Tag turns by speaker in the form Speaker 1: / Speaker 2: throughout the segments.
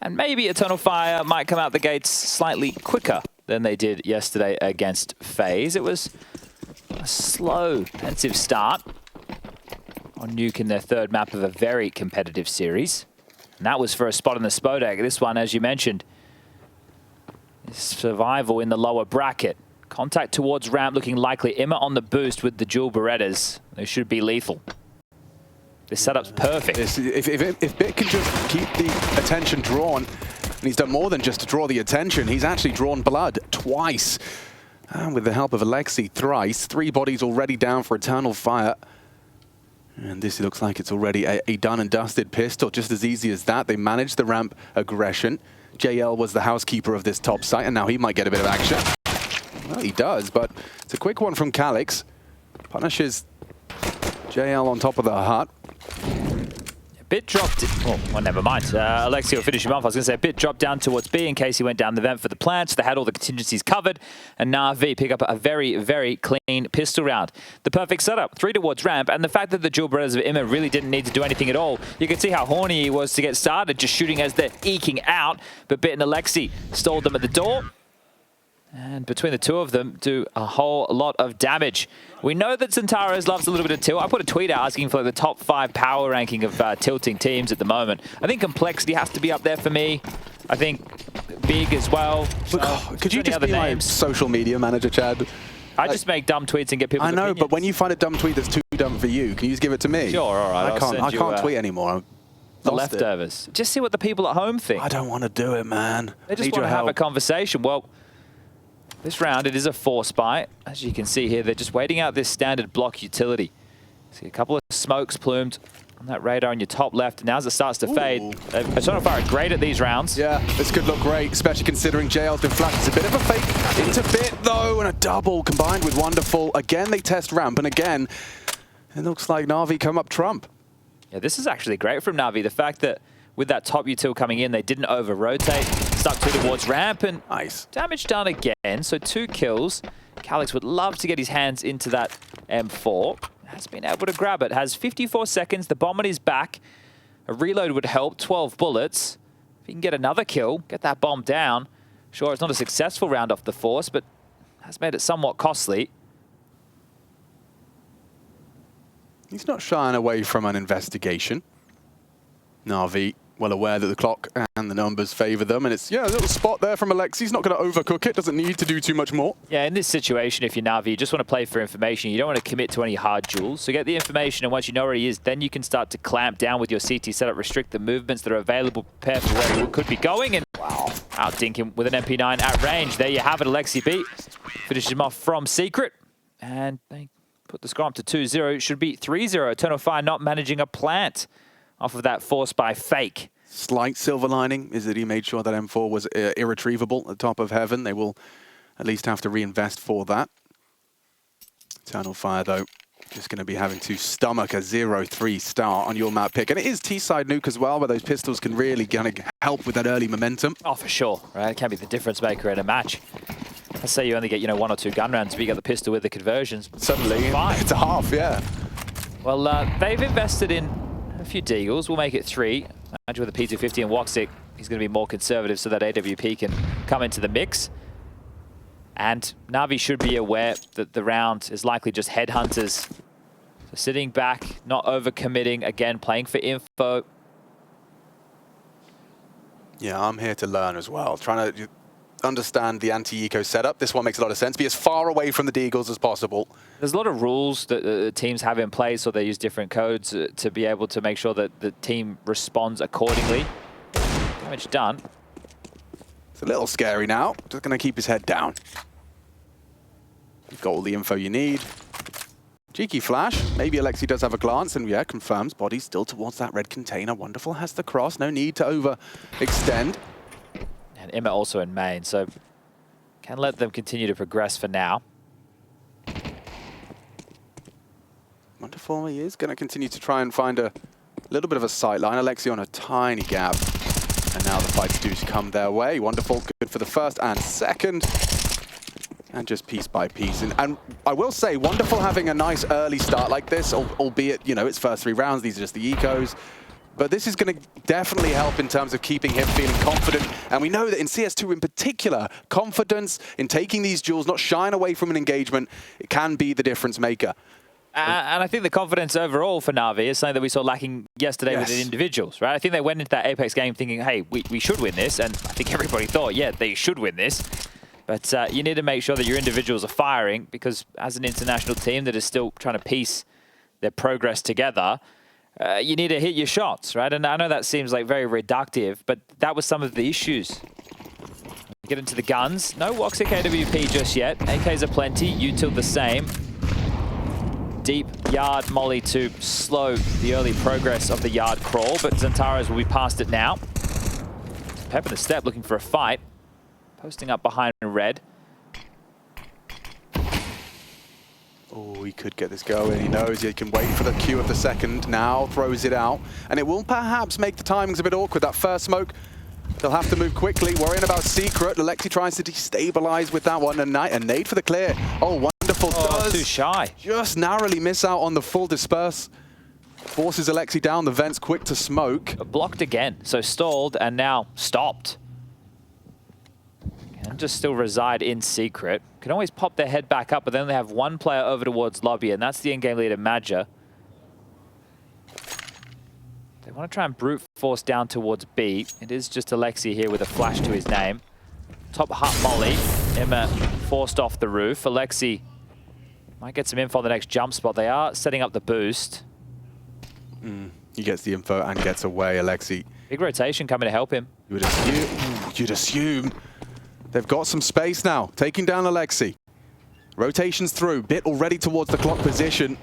Speaker 1: And maybe Eternal Fire might come out the gates slightly quicker than they did yesterday against FaZe. It was a slow, pensive start on Nuke in their third map of a very competitive series. And that was for a spot in the Spodek. This one, as you mentioned, is survival in the lower bracket. Contact towards ramp looking likely. Imma on the boost with the dual Berettas. They should be lethal. This setup's perfect.
Speaker 2: If Bit can just keep the attention drawn, and he's done more than just to draw the attention, he's actually drawn blood twice. And with the help of Alexi thrice, 3 bodies already down for Eternal Fire. And this looks like it's already a done and dusted pistol, just as easy as that. They managed the ramp aggression. JL was the housekeeper of this top site, and now he might get a bit of action. Well, he does, but it's a quick one from Calix. Punishes JL on top of the hut.
Speaker 1: Bit dropped. Well, never mind. Alexi will finish him off. I was going to say, Bit dropped down towards B in case he went down the vent for the plant. So they had all the contingencies covered. And NaVi pick up a very, very clean pistol round. The perfect setup. 3 towards ramp. And the fact that the dual Berettas of Imma really didn't need to do anything at all. You can see how horny he was to get started, just shooting as they're eking out. But Bit and Alexi stalled them at the door. And between the two of them, do a whole lot of damage. We know that Centaurus loves a little bit of tilt. I put a tweet out asking for the top 5 power ranking of tilting teams at the moment. I think Complexity has to be up there for me. I think Big as well.
Speaker 2: Could you just be my social media manager, Chad?
Speaker 1: I just make dumb tweets and get people's
Speaker 2: opinions. I know,
Speaker 1: opinions.
Speaker 2: but when you find a dumb tweet that's too dumb for you, can you just give it to me?
Speaker 1: Sure, all right.
Speaker 2: I can't tweet anymore.
Speaker 1: The leftovers. Just see what the people at home think.
Speaker 2: I don't want to do it, man.
Speaker 1: They just want to have a conversation. Well, this round, it is a force buy. As you can see here, they're just waiting out this standard block utility. See a couple of smokes plumed on that radar on your top left. And now as it starts to fade, Eternal Fire are great at these rounds.
Speaker 2: Yeah, this could look great, especially considering JL's been flashed. It's a bit of a fake into Bit, though, and a double combined with Wonderful. Again, they test ramp, and again, it looks like NaVi come up trump.
Speaker 1: Yeah, this is actually great from NaVi. The fact that with that top util coming in, they didn't over-rotate, stuck towards ramp, and
Speaker 2: nice
Speaker 1: damage done again. So 2 kills. Calix would love to get his hands into that M4. Has been able to grab it. Has 54 seconds. The bomb on his back. A reload would help. 12 bullets. If he can get another kill, get that bomb down. Sure, it's not a successful round off the force, but has made it somewhat costly.
Speaker 2: He's not shying away from an investigation. NaVi, well aware that the clock and the numbers favor them, and it's, yeah, a little spot there from Alexi. He's not going to overcook it, doesn't need to do too much more.
Speaker 1: Yeah, in this situation, if you're NaVi, you just want to play for information. You don't want to commit to any hard duels. So get the information, and once you know where he is, then you can start to clamp down with your CT setup, restrict the movements that are available, prepare for where he could be going, and wow, outdink him with an MP9 at range. There you have it, Alexi B. Finishes him off from Secret, and they put the score up to 2-0. It should be 3-0. Eternal Fire not managing a plant off of that force by fake.
Speaker 2: Slight silver lining is that he made sure that M4 was irretrievable at the top of heaven. They will at least have to reinvest for that. Eternal Fire, though, just going to be having to stomach a 0-3 start on your map pick. And it is T-side Nuke as well, where those pistols can really kind of help with that early momentum.
Speaker 1: Oh, for sure. Right? It can be the difference maker in a match. Let's say you only get, 1 or 2 gun rounds, but you get the pistol with the conversions.
Speaker 2: Suddenly, it's a half, yeah.
Speaker 1: Well, they've invested in a few Deagles. We'll make it 3. Imagine with the P250 and Woxic, he's going to be more conservative so that AWP can come into the mix. And NaVi should be aware that the round is likely just headhunters. So sitting back, not overcommitting, again, playing for info.
Speaker 2: Yeah, I'm here to learn as well. Trying to understand the anti-eco setup. This one makes a lot of sense. Be as far away from the Deagles as possible.
Speaker 1: There's a lot of rules that teams have in place, or they use different codes to be able to make sure that the team responds accordingly. Damage done.
Speaker 2: It's a little scary now. Just going to keep his head down. You've got all the info you need. Cheeky flash. Maybe Alexi does have a glance, and yeah, confirms body still towards that red container. Wonderful has the cross. No need to overextend.
Speaker 1: And Imma also in main, so can let them continue to progress for now.
Speaker 2: Wonderful, he is going to continue to try and find a little bit of a sight line. Alexi on a tiny gap. And now the fights do come their way. Wonderful, good for the first and second. And just piece by piece. And I will say, Wonderful having a nice early start like this, albeit, its first 3 rounds. These are just the ecos. But this is going to definitely help in terms of keeping him feeling confident. And we know that in CS2 in particular, confidence in taking these duels, not shying away from an engagement, it can be the difference maker.
Speaker 1: And I think the confidence overall for NaVi is something that we saw lacking yesterday with the individuals, right? I think they went into that Apex game thinking, hey, we should win this. And I think everybody thought, yeah, they should win this. But you need to make sure that your individuals are firing, because as an international team that is still trying to piece their progress together, you need to hit your shots, right? And I know that seems like very reductive, but that was some of the issues. Get into the guns. No Woxic AWP just yet. AKs are plenty. Util the same. Deep yard molly to slow the early progress of the yard crawl, but Xantares will be past it now. Pep in the step looking for a fight. Posting up behind red.
Speaker 2: Oh, he could get this going. He knows he can wait for the cue of the second. Now throws it out. And it will perhaps make the timings a bit awkward. That first smoke, they'll have to move quickly. Worrying about Secret. Alexi tries to destabilize with that one. And nade for the clear. Oh, wonderful.
Speaker 1: Oh, too shy.
Speaker 2: Just narrowly miss out on the full disperse. Forces Alexi down the vents, quick to smoke.
Speaker 1: Blocked again. So stalled and now stopped. Can just still reside in Secret. Can always pop their head back up, but then they have one player over towards lobby, and that's the in-game leader, Madja. They want to try and brute force down towards B. It is just Alexi here with a flash to his name. Top hut molly. Emma forced off the roof. Alexi might get some info on the next jump spot. They are setting up the boost.
Speaker 2: He gets the info and gets away, Alexi.
Speaker 1: Big rotation coming to help him.
Speaker 2: You'd assume. They've got some space now, taking down Alexi. Rotations through, Bit already towards the clock position.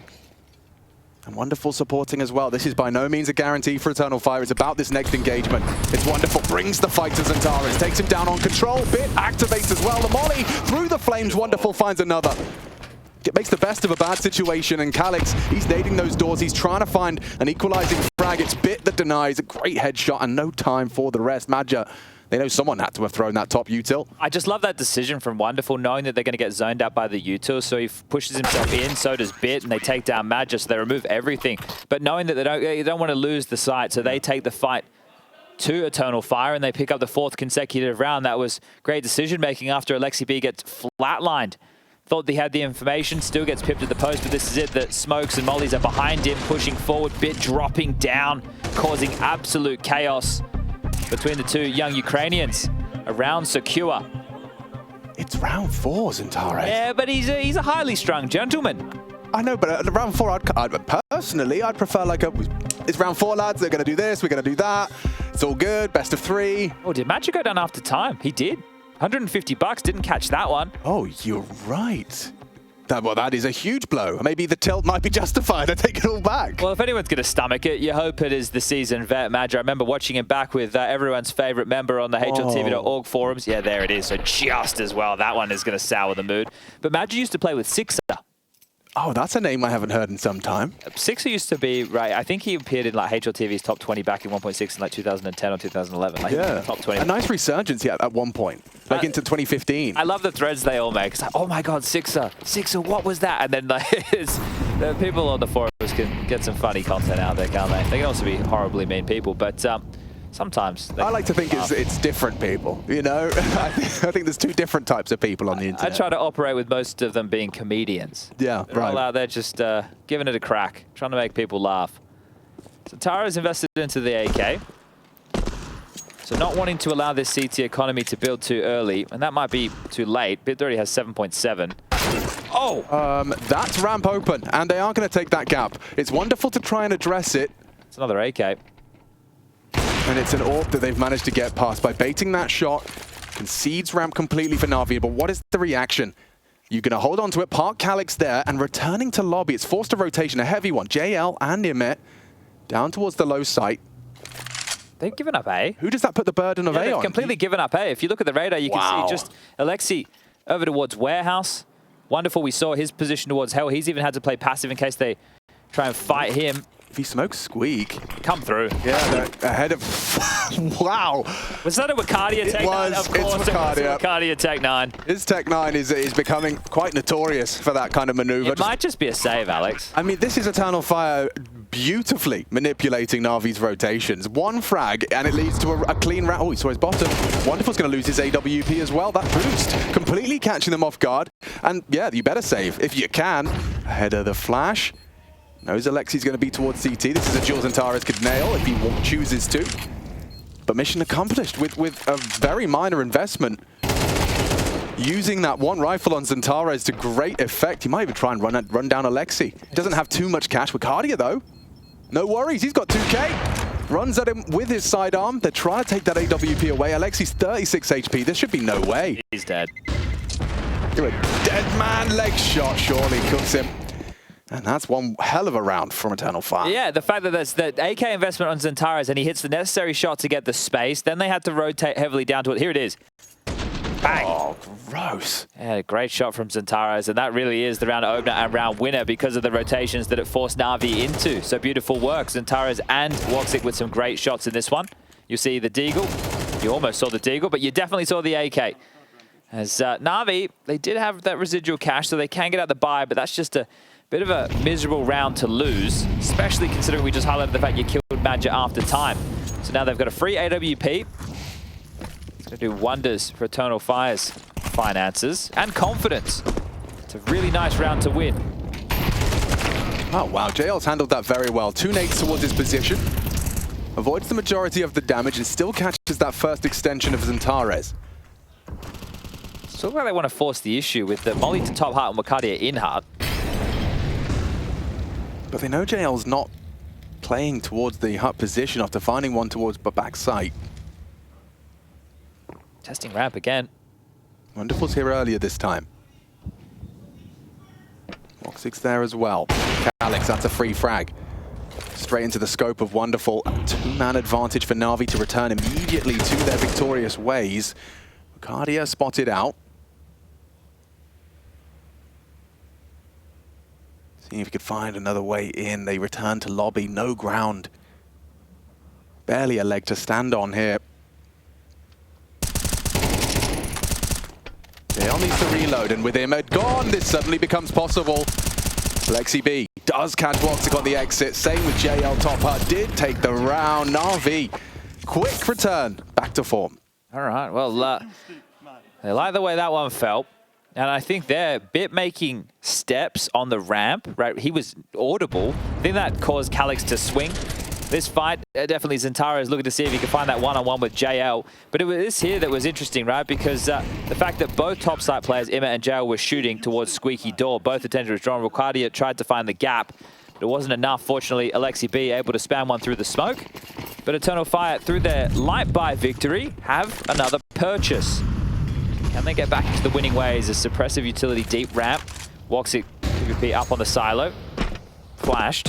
Speaker 2: And wonderful supporting as well. This is by no means a guarantee for Eternal Fire. It's about this next engagement. It's wonderful, brings the fight to Xantares, takes him down on control. Bit activates as well. The molly through the flames, wonderful, finds another. It makes the best of a bad situation, and Calix, he's nading those doors. He's trying to find an equalizing frag. It's Bit that denies. A great headshot and no time for the rest. Madja, they know someone had to have thrown that top util.
Speaker 1: I just love that decision from Wonderful, knowing that they're going to get zoned out by the util, so he pushes himself in, so does Bit, and they take down Madja, so they remove everything. But knowing that they don't want to lose the site, so they take the fight to Eternal Fire, and they pick up the 4th consecutive round. That was great decision-making after Alexi B gets flatlined. Thought they had the information, still gets pipped at the post, but this is it. The smokes and mollies are behind him, pushing forward, Bit dropping down, causing absolute chaos between the two young Ukrainians. A round secure.
Speaker 2: It's round 4, Xantares.
Speaker 1: Yeah, but he's a highly strung gentleman.
Speaker 2: I know, but at round 4, personally, I'd prefer like it's round 4, lads. They're going to do this, we're going to do that. It's all good, best of 3.
Speaker 1: Oh, did Magic go down after time? He did. $150, didn't catch that one.
Speaker 2: Oh, you're right. Well, that is a huge blow. Maybe the tilt might be justified. I take it all back.
Speaker 1: Well, if anyone's going to stomach it, you hope it is the seasoned vet, Madja. I remember watching him back with everyone's favorite member on the HLTV.org forums. Yeah, there it is. So just as well, that one is going to sour the mood. But Madja used to play with Sixer.
Speaker 2: Oh, that's a name I haven't heard in some time.
Speaker 1: Sixer used to be, right, I think he appeared in like HLTV's top 20 back in 1.6 in like 2010 or 2011. Like,
Speaker 2: yeah,
Speaker 1: top 20.
Speaker 2: A nice resurgence at one point, like into 2015.
Speaker 1: I love the threads they all make. It's like, oh my God, Sixer, what was that? And then like, the people on the forums can get some funny content out there, can't they? They can also be horribly mean people, but sometimes.
Speaker 2: I like to think it's different people, you know? I think there's 2 different types of people on the internet.
Speaker 1: I try to operate with most of them being comedians.
Speaker 2: Yeah,
Speaker 1: They're
Speaker 2: right.
Speaker 1: all out there just giving it a crack, trying to make people laugh. So Tara's invested into the AK. So not wanting to allow this CT economy to build too early, and that might be too late. Bit already has 7.7. Oh!
Speaker 2: That's ramp open, and they are going to take that gap. It's wonderful to try and address it.
Speaker 1: It's another AK.
Speaker 2: And it's an AWP that they've managed to get past by baiting that shot. Concedes ramp completely for NaVi, but what is the reaction? You're going to hold on to it, park Calix there, and returning to lobby. It's forced a rotation, a heavy one. JL and Imet down towards the low site.
Speaker 1: They've given up A.
Speaker 2: Who does that put the burden of A
Speaker 1: they've
Speaker 2: on?
Speaker 1: completely given up A. If you look at the radar, you can see just Alexi over towards Warehouse. Wonderful, we saw his position towards Hell. He's even had to play passive in case they try and fight him.
Speaker 2: If he smokes Squeak...
Speaker 1: Come through.
Speaker 2: Yeah, ahead of... Wow!
Speaker 1: Was that a Wakadia Tech 9? Of course
Speaker 2: it's Wakadia.
Speaker 1: It was a Wakadia Tech 9.
Speaker 2: His Tech 9 is becoming quite notorious for that kind of maneuver.
Speaker 1: It might just be a save, Alex.
Speaker 2: I mean, this is Eternal Fire beautifully manipulating Navi's rotations. One frag, and it leads to a clean round. Oh, he saw his bottom. Wonderful's going to lose his AWP as well. That boost, completely catching them off guard. And yeah, you better save if you can. Ahead of the flash. Knows Alexi's going to be towards CT. This is a duel Zantares could nail if he chooses to. But mission accomplished with a very minor investment. Using that one rifle on Zantares to great effect. He might even try and run down Alexi. Doesn't have too much cash. Wakadia, though, no worries. He's got 2K. Runs at him with his sidearm. They're trying to take that AWP away. Alexi's 36 HP. There should be no way.
Speaker 1: He's dead.
Speaker 2: You're a dead man. Leg shot surely cooks him. And that's one hell of a round from Eternal Fire.
Speaker 1: Yeah, the fact that there's the AK investment on Zantares and he hits the necessary shot to get the space, then they had to rotate heavily down to it. Here it is. Bang.
Speaker 2: Oh, gross.
Speaker 1: Yeah, a great shot from Zantares, and that really is the round opener and round winner because of the rotations that it forced Na'Vi into. So beautiful work. Zantares and Woxic with some great shots in this one. You see the Deagle. You almost saw the Deagle, but you definitely saw the AK. As Na'Vi, they did have that residual cash, so they can get out the buy, but that's just a bit of a miserable round to lose, especially considering we just highlighted the fact you killed Badger after time. So now they've got a free AWP. It's going to do wonders for Eternal Fire's finances and confidence. It's a really nice round to win.
Speaker 2: Oh, wow. JL's handled that very well. 2 nades towards his position. Avoids the majority of the damage and still catches that first extension of Zantares.
Speaker 1: It's looks like they want to force the issue with the molly to top heart and Wakadia in heart.
Speaker 2: But they know JL's not playing towards the hut position after finding one towards back sight.
Speaker 1: Testing ramp again.
Speaker 2: Wonderful's here earlier this time. Woxic's there as well. Alex, that's a free frag. Straight into the scope of Wonderful. 2-man advantage for Na'Vi to return immediately to their victorious ways. Wakadia spotted out. Seeing if he could find another way in. They return to lobby, no ground. Barely a leg to stand on here. JL needs to reload, and with him gone, this suddenly becomes possible. Lexi B does catch Woxic on the exit. Same with JL top hut, did take the round. Na'Vi, quick return, back to form.
Speaker 1: All right, well, they like the way that one felt. And I think they're bit-making steps on the ramp, right? He was audible. I think that caused Calix to swing. This fight, definitely Zantares looking to see if he could find that one-on-one with JL. But it was this here that was interesting, right? Because the fact that both top-side players, Imma and JL, were shooting towards Squeaky Door. Both attention was drawn. Wakadia tried to find the gap, but it wasn't enough. Fortunately, Alexi B able to spam one through the smoke. But Eternal Fire, through their light buy victory, have another purchase. Can they get back into the winning ways? A suppressive utility deep ramp. Woxic PvP up on the silo. Flashed.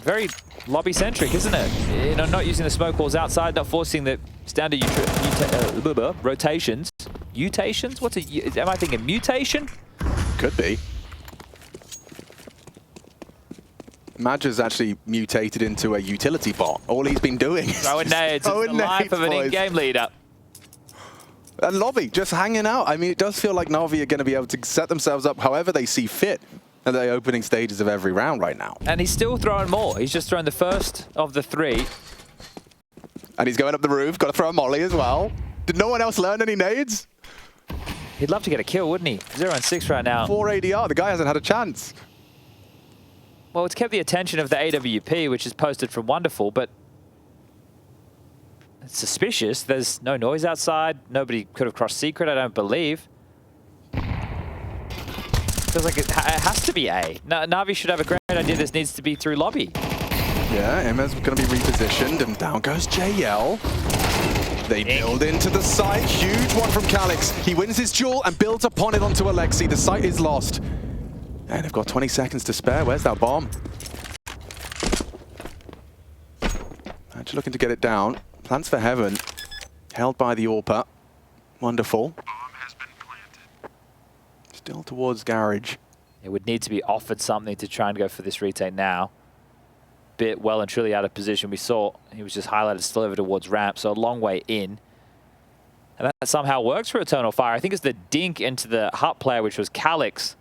Speaker 1: Very lobby-centric, isn't it? You know, not using the smoke walls outside, not forcing the standard rotations. Mutations? What's a... Am I thinking mutation?
Speaker 2: Could be. Madge's actually mutated into a utility bot. All he's been doing is
Speaker 1: throwing nades. It's the life of an in-game leader.
Speaker 2: And lobby, just hanging out. I mean, it does feel like Na'Vi are going to be able to set themselves up however they see fit at the opening stages of every round right now.
Speaker 1: And he's still throwing more. He's just thrown the first of the 3.
Speaker 2: And he's going up the roof. Got to throw a molly as well. Did no one else learn any nades?
Speaker 1: He'd love to get a kill, wouldn't he? 0-6 right now.
Speaker 2: 4 ADR. The guy hasn't had a chance.
Speaker 1: Well, it's kept the attention of the AWP, which is posted from Wonderful, but it's suspicious. There's no noise outside. Nobody could have crossed secret, I don't believe. Feels like it has to be A. Na'Vi should have a great idea. This needs to be through lobby.
Speaker 2: Yeah, Emma's going to be repositioned, and down goes JL. They build into the site. Huge one from Calix. He wins his duel and builds upon it onto Alexi. The site is lost. And they've got 20 seconds to spare. Where's that bomb? Actually looking to get it down. Plans for heaven. Held by the AWPer. Wonderful. Still towards Garage.
Speaker 1: It would need to be offered something to try and go for this retake now. Bit well and truly out of position. We saw he was just highlighted still over towards ramp, so a long way in. And that somehow works for Eternal Fire. I think it's the dink into the hut player, which was Calix.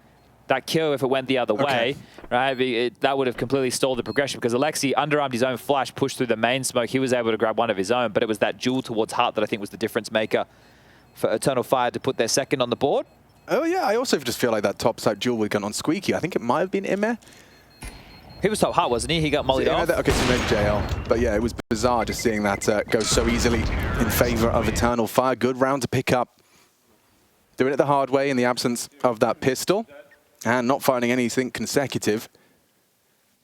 Speaker 1: That kill, if it went the other way, right, that would have completely stalled the progression because Alexi underarmed his own flash, pushed through the main smoke. He was able to grab one of his own, but it was that duel towards hut that I think was the difference maker for Eternal Fire to put their second on the board.
Speaker 2: Oh, yeah, I also just feel like that top side duel with gun on Squeaky. I think it might have been Ime.
Speaker 1: He was top hut, wasn't he? He got mollied off.
Speaker 2: Okay, so maybe JL. But yeah, it was bizarre just seeing that go so easily in favor of Eternal Fire. Good round to pick up. Doing it the hard way in the absence of that pistol. And not finding anything consecutive.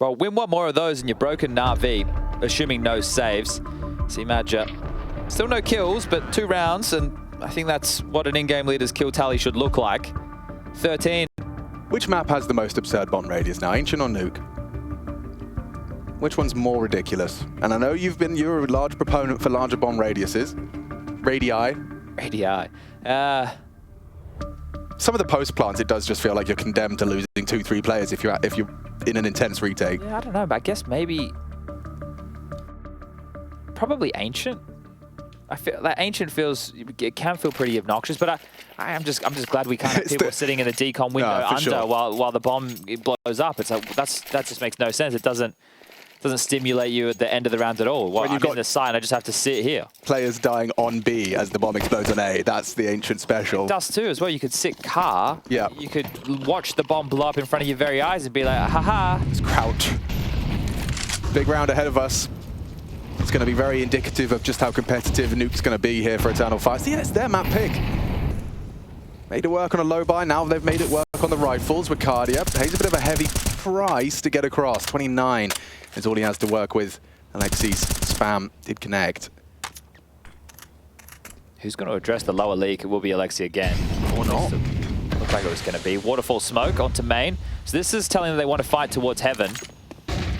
Speaker 1: Well, win one more of those and you're broken NaVi, assuming no saves. See Madja. Still no kills, but 2 rounds, and I think that's what an in-game leader's kill tally should look like. 13.
Speaker 2: Which map has the most absurd bomb radius now, Ancient or Nuke? Which one's more ridiculous? And I know you're a large proponent for larger bomb radiuses. Radii. Some of the post plants, it does just feel like you're condemned to losing 2-3 players if you're in an intense retake.
Speaker 1: Yeah, I don't know, but I guess maybe probably Ancient. I feel that Ancient it can feel pretty obnoxious, but I'm just glad we can't have people sitting in the decon window under
Speaker 2: sure.
Speaker 1: while the bomb blows up. It's like that just makes no sense. It doesn't stimulate you at the end of the round at all. Well, I'm in the side, I just have to sit here.
Speaker 2: Players dying on B as the bomb explodes on A. That's the Ancient special.
Speaker 1: It does too as well. You could sit car.
Speaker 2: Yeah.
Speaker 1: You could watch the bomb blow up in front of your very eyes and be like, haha.
Speaker 2: It's crouch. Big round ahead of us. It's going to be very indicative of just how competitive Nuke's going to be here for Eternal Fire. See, it's their map pick. Made it work on a low buy. Now they've made it work on the rifles with Cardia. Pays a bit of a heavy price to get across. 29 is all he has to work with. Alexi's spam did connect.
Speaker 1: Who's going to address the lower leak? It will be Alexi again.
Speaker 2: Or not.
Speaker 1: Looked like it was going to be. Waterfall smoke onto main. So this is telling them they want to fight towards heaven.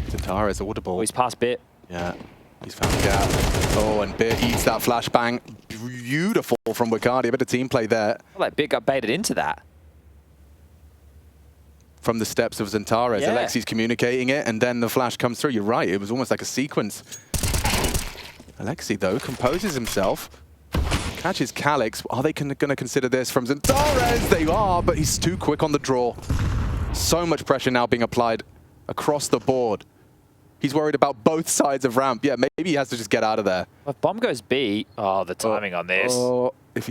Speaker 2: Zantara is audible.
Speaker 1: Oh, he's past Bit.
Speaker 2: Yeah, he's found the gap. Oh, and Bit eats that flashbang. Beautiful from Wicardi. A bit of team play there.
Speaker 1: Well, that Bit got baited into that.
Speaker 2: From the steps of Zantara,
Speaker 1: yeah.
Speaker 2: Alexi's communicating it, and then the flash comes through. You're right, it was almost like a sequence. Alexi, though, composes himself. Catches Calix. Are they going to consider this from Zantara? They are, but he's too quick on the draw. So much pressure now being applied across the board. He's worried about both sides of ramp. Yeah, maybe he has to just get out of there.
Speaker 1: Well, if bomb goes B, oh, the timing on this.
Speaker 2: Oh, if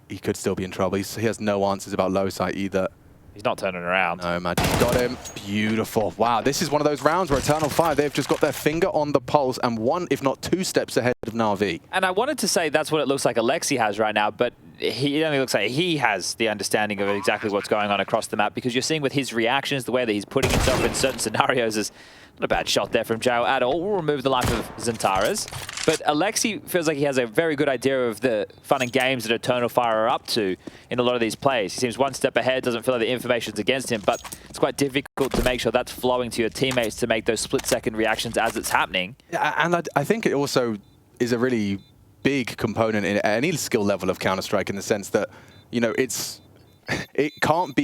Speaker 2: he could still be in trouble. He has no answers about low side either.
Speaker 1: He's not turning around.
Speaker 2: No, imagine. Got him. Beautiful. Wow, this is one of those rounds where Eternal Fire, they've just got their finger on the pulse and 1, if not 2 steps ahead of NaVi.
Speaker 1: And I wanted to say that's what it looks like Alexi has right now, but it only looks like he has the understanding of exactly what's going on across the map, because you're seeing with his reactions, the way that he's putting himself in certain scenarios is not a bad shot there from Jao at all. We'll remove the life of Zantara's. But Alexi feels like he has a very good idea of the fun and games that Eternal Fire are up to in a lot of these plays. He seems one step ahead, doesn't feel like the information's against him, but it's quite difficult to make sure that's flowing to your teammates to make those split-second reactions as it's happening.
Speaker 2: Yeah, and I think it also is a really big component in any skill level of Counter-Strike, in the sense that, you know, it can't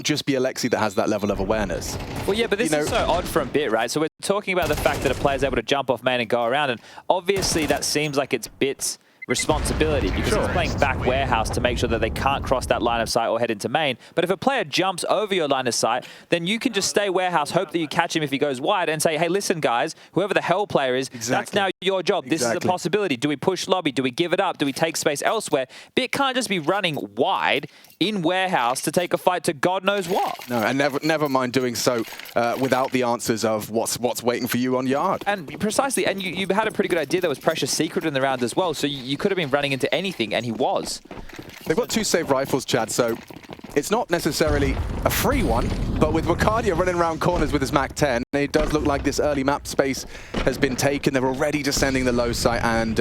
Speaker 2: just be Alexi that has that level of awareness.
Speaker 1: Well, yeah, but this is so odd from Bit, right? So we're talking about the fact that a player's able to jump off main and go around, and obviously that seems like it's Bit's responsibility, because he's playing back warehouse to make sure that they can't cross that line of sight or head into main. But if a player jumps over your line of sight, then you can just stay warehouse, hope that you catch him if he goes wide, and say, hey, listen, guys, whoever the hell player is, that's now your job. This is a possibility. Do we push lobby? Do we give it up? Do we take space elsewhere? Bit can't just be running wide in warehouse to take a fight to God knows what.
Speaker 2: No, and never mind doing so without the answers of what's waiting for you on yard.
Speaker 1: And precisely, and you had a pretty good idea there was pressure secret in the round as well, so you could have been running into anything, and he was.
Speaker 2: They've got 2 saved rifles, Chad, so it's not necessarily a free one, but with Wicardia running around corners with his MAC-10, it does look like this early map space has been taken. They're already descending the low site, and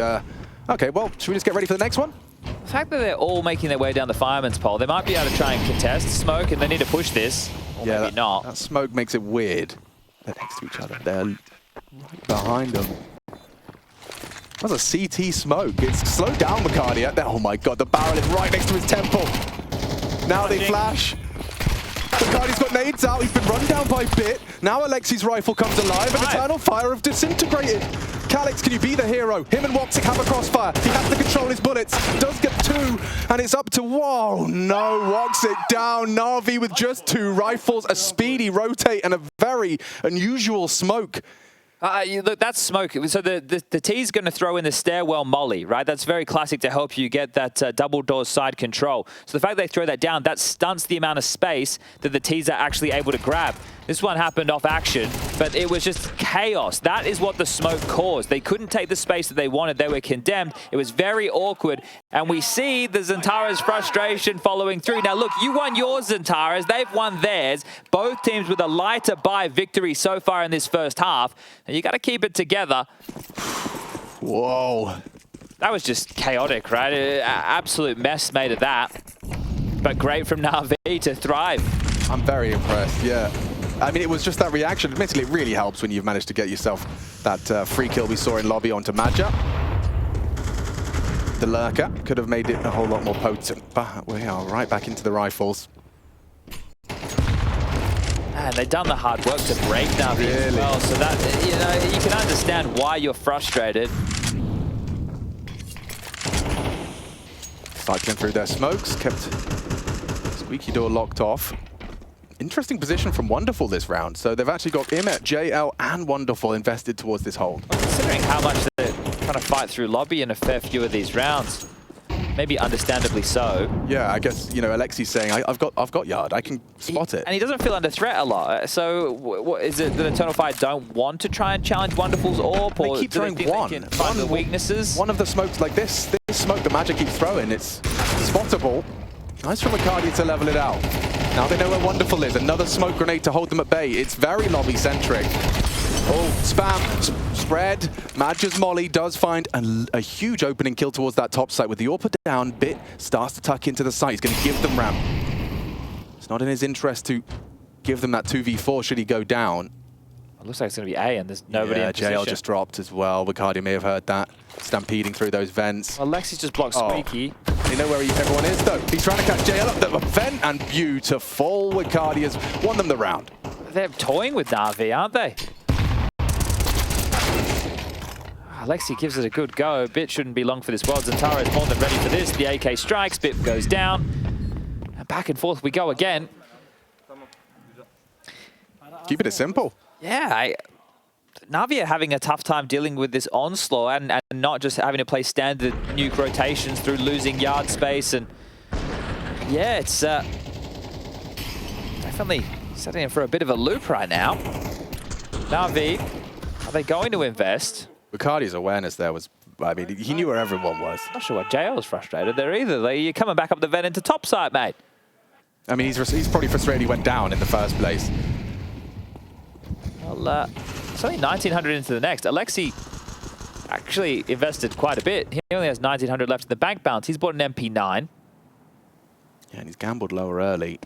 Speaker 2: okay, well, should we just get ready for the next one?
Speaker 1: The fact that they're all making their way down the fireman's pole, they might be able to try and contest smoke, and they need to push this, or
Speaker 2: yeah,
Speaker 1: maybe not.
Speaker 2: That smoke makes it weird. They're next to each other. They're right behind them. That's a CT smoke. It's slowed down Wicardia. Oh my god, the barrel is right next to his temple. Now they flash. Bacardi's got nades out. He's been run down by Bit. Now Alexi's rifle comes alive, and Eternal Fire have disintegrated. Calyx, can you be the hero? Him and Woxic have a crossfire. He has to control his bullets. Does get 2, and it's up to, whoa, no, Woxic down. NaVi with just 2 rifles, a speedy rotate, and a very unusual smoke.
Speaker 1: Look, that's smoke. So the T's going to throw in the stairwell molly, right? That's very classic to help you get that double door side control. So the fact they throw that down, that stunts the amount of space that the T's are actually able to grab. This one happened off action, but it was just chaos. That is what the smoke caused. They couldn't take the space that they wanted. They were condemned. It was very awkward. And we see the Zentara's frustration following through. Now, look, you won yours, Zentaras. They've won theirs. Both teams with a lighter by victory so far in this first half. And you got to keep it together.
Speaker 2: Whoa.
Speaker 1: That was just chaotic, right? Absolute mess made of that. But great from NaVi to thrive.
Speaker 2: I'm very impressed, yeah. I mean, it was just that reaction. Admittedly, it really helps when you've managed to get yourself that free kill we saw in lobby onto Madja. The Lurker could have made it a whole lot more potent, but we are right back into the rifles.
Speaker 1: And they've done the hard work to break NaVi as well, so that, you know, you can understand why you're frustrated.
Speaker 2: Cycling through their smokes, kept squeaky door locked off. Interesting position from Wonderful this round. So they've actually got Imet, JL, and Wonderful invested towards this hold.
Speaker 1: Well, considering how much they're trying to fight through lobby in a fair few of these rounds, maybe understandably so.
Speaker 2: Yeah, I guess, you know, Alexi's saying, I've got yard, I can spot it.
Speaker 1: And he doesn't feel under threat a lot. So what is it that Eternal Fire don't want to try and challenge Wonderful's AWP? Or
Speaker 2: they keep throwing one.
Speaker 1: They can find the weaknesses?
Speaker 2: One of the smokes like this smoke the Magic keeps throwing, it's spottable. Nice from Bacardi to level it out. Now they know where Wonderful is. Another smoke grenade to hold them at bay. It's very lobby-centric. Oh, spam, spread. Madja's molly does find a huge opening kill towards that top site. With the AWP down, Bit starts to tuck into the site. He's going to give them ramp. It's not in his interest to give them that 2v4 should he go down.
Speaker 1: It looks like it's going to be A, and there's nobody in position.
Speaker 2: JL just dropped as well. Bacardi may have heard that. Stampeding through those vents.
Speaker 1: Well, Lexi's just blocked Squeaky.
Speaker 2: You know where everyone is, though. He's trying to catch JL up the vent, and beautiful. Bacardi has won them the round.
Speaker 1: They're toying with NaVi, aren't they? Alexi gives it a good go. Bit shouldn't be long for this world. Zentara is more than ready for this. The AK strikes. Bit goes down. And back and forth we go again.
Speaker 2: Keeping it simple.
Speaker 1: Yeah, NaVi are having a tough time dealing with this onslaught and not just having to play standard nuke rotations through losing yard space. And yeah, it's definitely setting in for a bit of a loop right now. NaVi, are they going to invest?
Speaker 2: Bacardi's awareness there was, I mean, he knew where everyone was.
Speaker 1: Not sure why JL was frustrated there either. You're coming back up the vent into top side, mate.
Speaker 2: I mean, he's probably frustrated he went down in the first place.
Speaker 1: Well, it's only 1900 into the next. Alexi actually invested quite a bit. He only has 1900 left in the bank balance. He's bought an MP9.
Speaker 2: Yeah, and he's gambled lower early.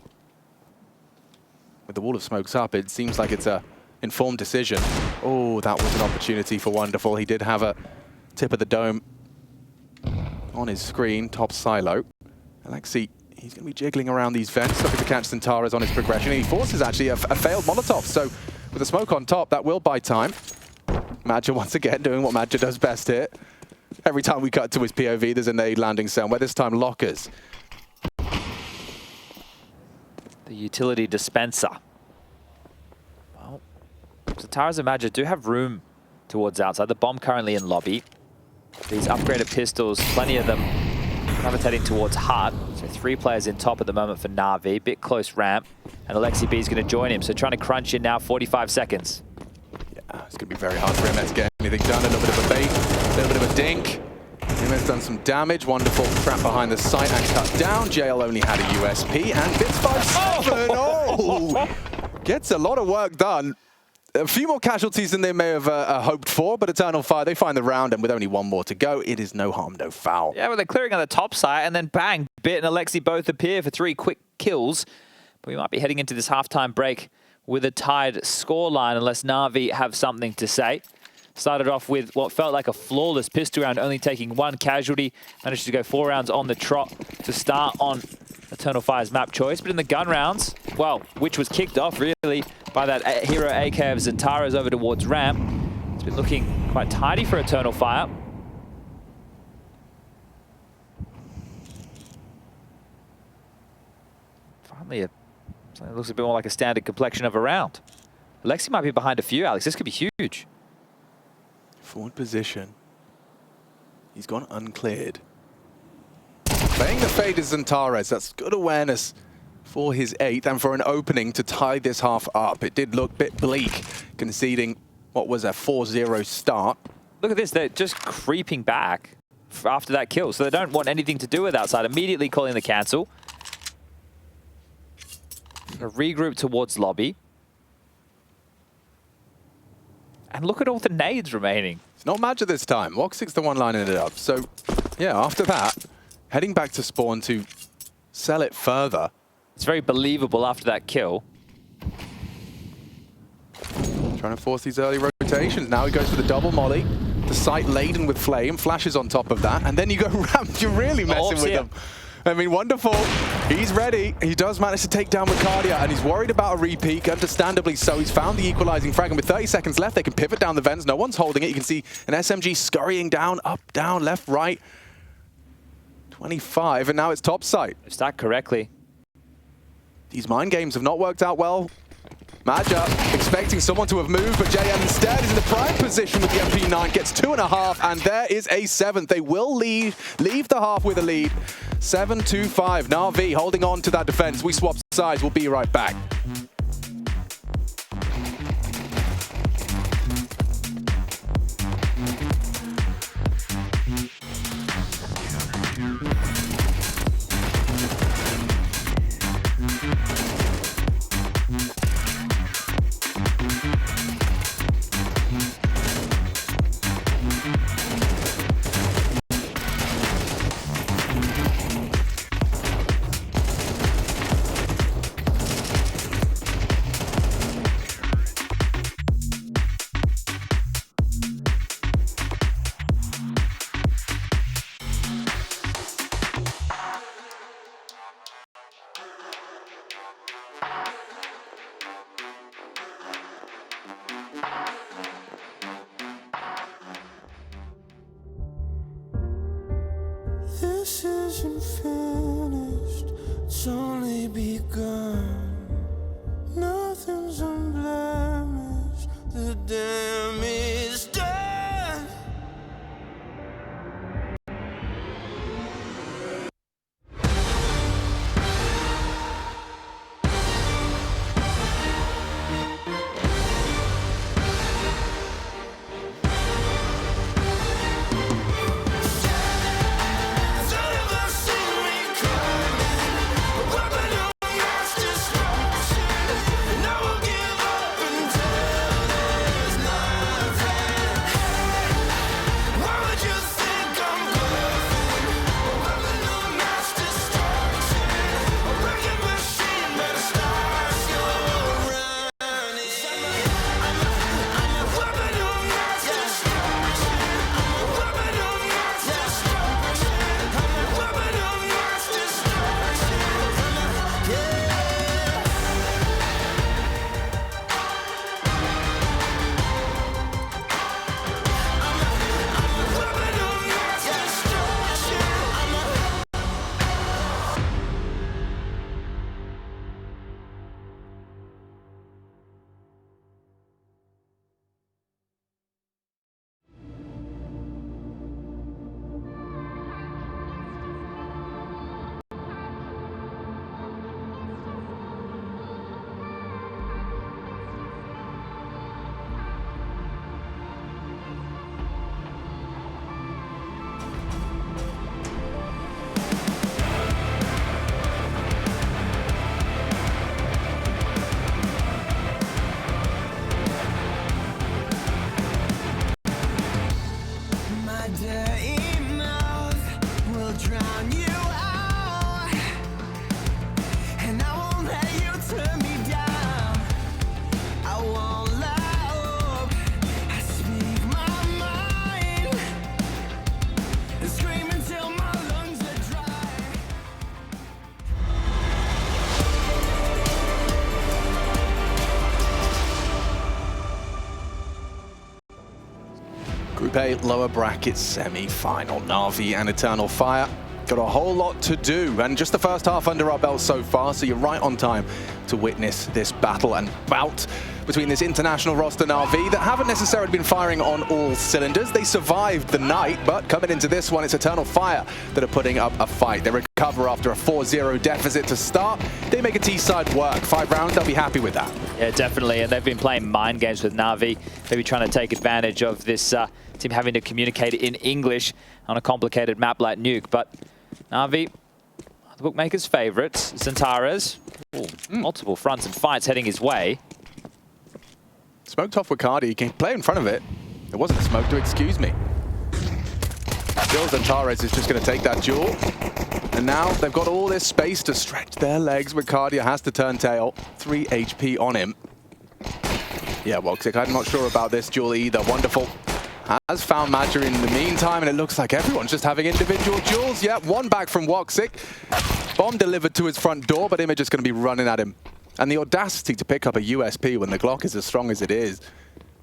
Speaker 2: With the wall of smokes up, it seems like it's a informed decision. Oh, that was an opportunity for Wonderful. He did have a tip of the dome on his screen, top silo. Alexi, he's going to be jiggling around these vents, looking to catch Zentaras on his progression. He forces actually a failed Molotov, so with the smoke on top, that will buy time. Madja once again doing what Madja does best here. Every time we cut to his POV, there's a nade landing somewhere. This time, lockers.
Speaker 1: The utility dispenser. Well, Zentaras and Madja do have room towards outside. The bomb currently in lobby. These upgraded pistols, plenty of them gravitating towards hard. So 3 players in top at the moment for NaVi. Bit close ramp. And Alexi B is going to join him. So trying to crunch in now, 45 seconds.
Speaker 2: Yeah, it's going to be very hard for him to get anything done. A little bit of a bait, a little bit of a dink. Him has done some damage. Wonderful trap behind the site and cut down. JL only had a USP and Bits 5-7. Oh! Gets a lot of work done. A few more casualties than they may have hoped for, but Eternal Fire, they find the round, and with only 1 more to go, it is no harm, no foul.
Speaker 1: Yeah, well, they're clearing on the top side, and then bang, Bit and Alexi both appear for 3 quick kills. But we might be heading into this halftime break with a tied scoreline, unless NaVi have something to say. Started off with what felt like a flawless pistol round, only taking 1 casualty. Managed to go 4 rounds on the trot to start on Eternal Fire's map choice. But in the gun rounds, well, which was kicked off really by that hero AK of Zentaras over towards ramp. It's been looking quite tidy for Eternal Fire. Finally, something that looks a bit more like a standard complexion of a round. Alexi might be behind a few, Alex. This could be huge.
Speaker 2: Forward position. He's gone uncleared. Playing the fade is Zentares. That's good awareness for his 8th and for an opening to tie this half up. It did look a bit bleak, conceding what was a 4-0 start.
Speaker 1: Look at this. They're just creeping back after that kill, so they don't want anything to do with outside. Immediately calling the cancel. A regroup towards lobby. And look at all the nades remaining.
Speaker 2: It's not Magic this time. Woxic's the one lining it up. So, yeah, after that, heading back to spawn to sell it further.
Speaker 1: It's very believable after that kill.
Speaker 2: Trying to force these early rotations. Now he goes for the double molly. The site laden with flame, flashes on top of that, and then you go ramp. You're really messing with him. I mean, wonderful. He's ready. He does manage to take down Ricardia, and he's worried about a repeat, understandably so. He's found the equalizing frag, and with 30 seconds left, they can pivot down the vents. No one's holding it. You can see an SMG scurrying down, up, down, left, right. 25, and now it's top site.
Speaker 1: Stacked correctly.
Speaker 2: These mind games have not worked out well. Maja expecting someone to have moved, but JM instead is in the prime position with the MP9, gets 2.5, and there is a 7th. They will leave the half with a lead. 7-2-5. NaVi holding on to that defense. We swap sides. We'll be right back. Group A lower bracket semi-final. NaVi and Eternal Fire got a whole lot to do, and just the first half under our belt so far, so you're right on time to witness this battle and bout between this international roster NaVi that haven't necessarily been firing on all cylinders. They survived the night, but coming into this one, it's Eternal Fire that are putting up a fight. They recover after a 4-0 deficit to start. They make a T-side work. 5 rounds, they'll be happy with that.
Speaker 1: Yeah, definitely, and they've been playing mind games with NaVi, maybe trying to take advantage of this team having to communicate in English on a complicated map like Nuke, but NaVi, the bookmaker's favorites, Xantares, multiple fronts and fights heading his way.
Speaker 2: Smoked off Wicardi, he can play in front of it. There wasn't a smoke to excuse me. Still, Xantares is just going to take that duel. And now they've got all this space to stretch their legs. Wicardi has to turn tail. 3 HP on him. Yeah, Woxic, I'm not sure about this duel either. Wonderful. Has found Madger in the meantime, and it looks like everyone's just having individual duels. Yeah, one back from Woxic. Bomb delivered to his front door, but Image is going to be running at him. And the audacity to pick up a USP when the Glock is as strong as it is.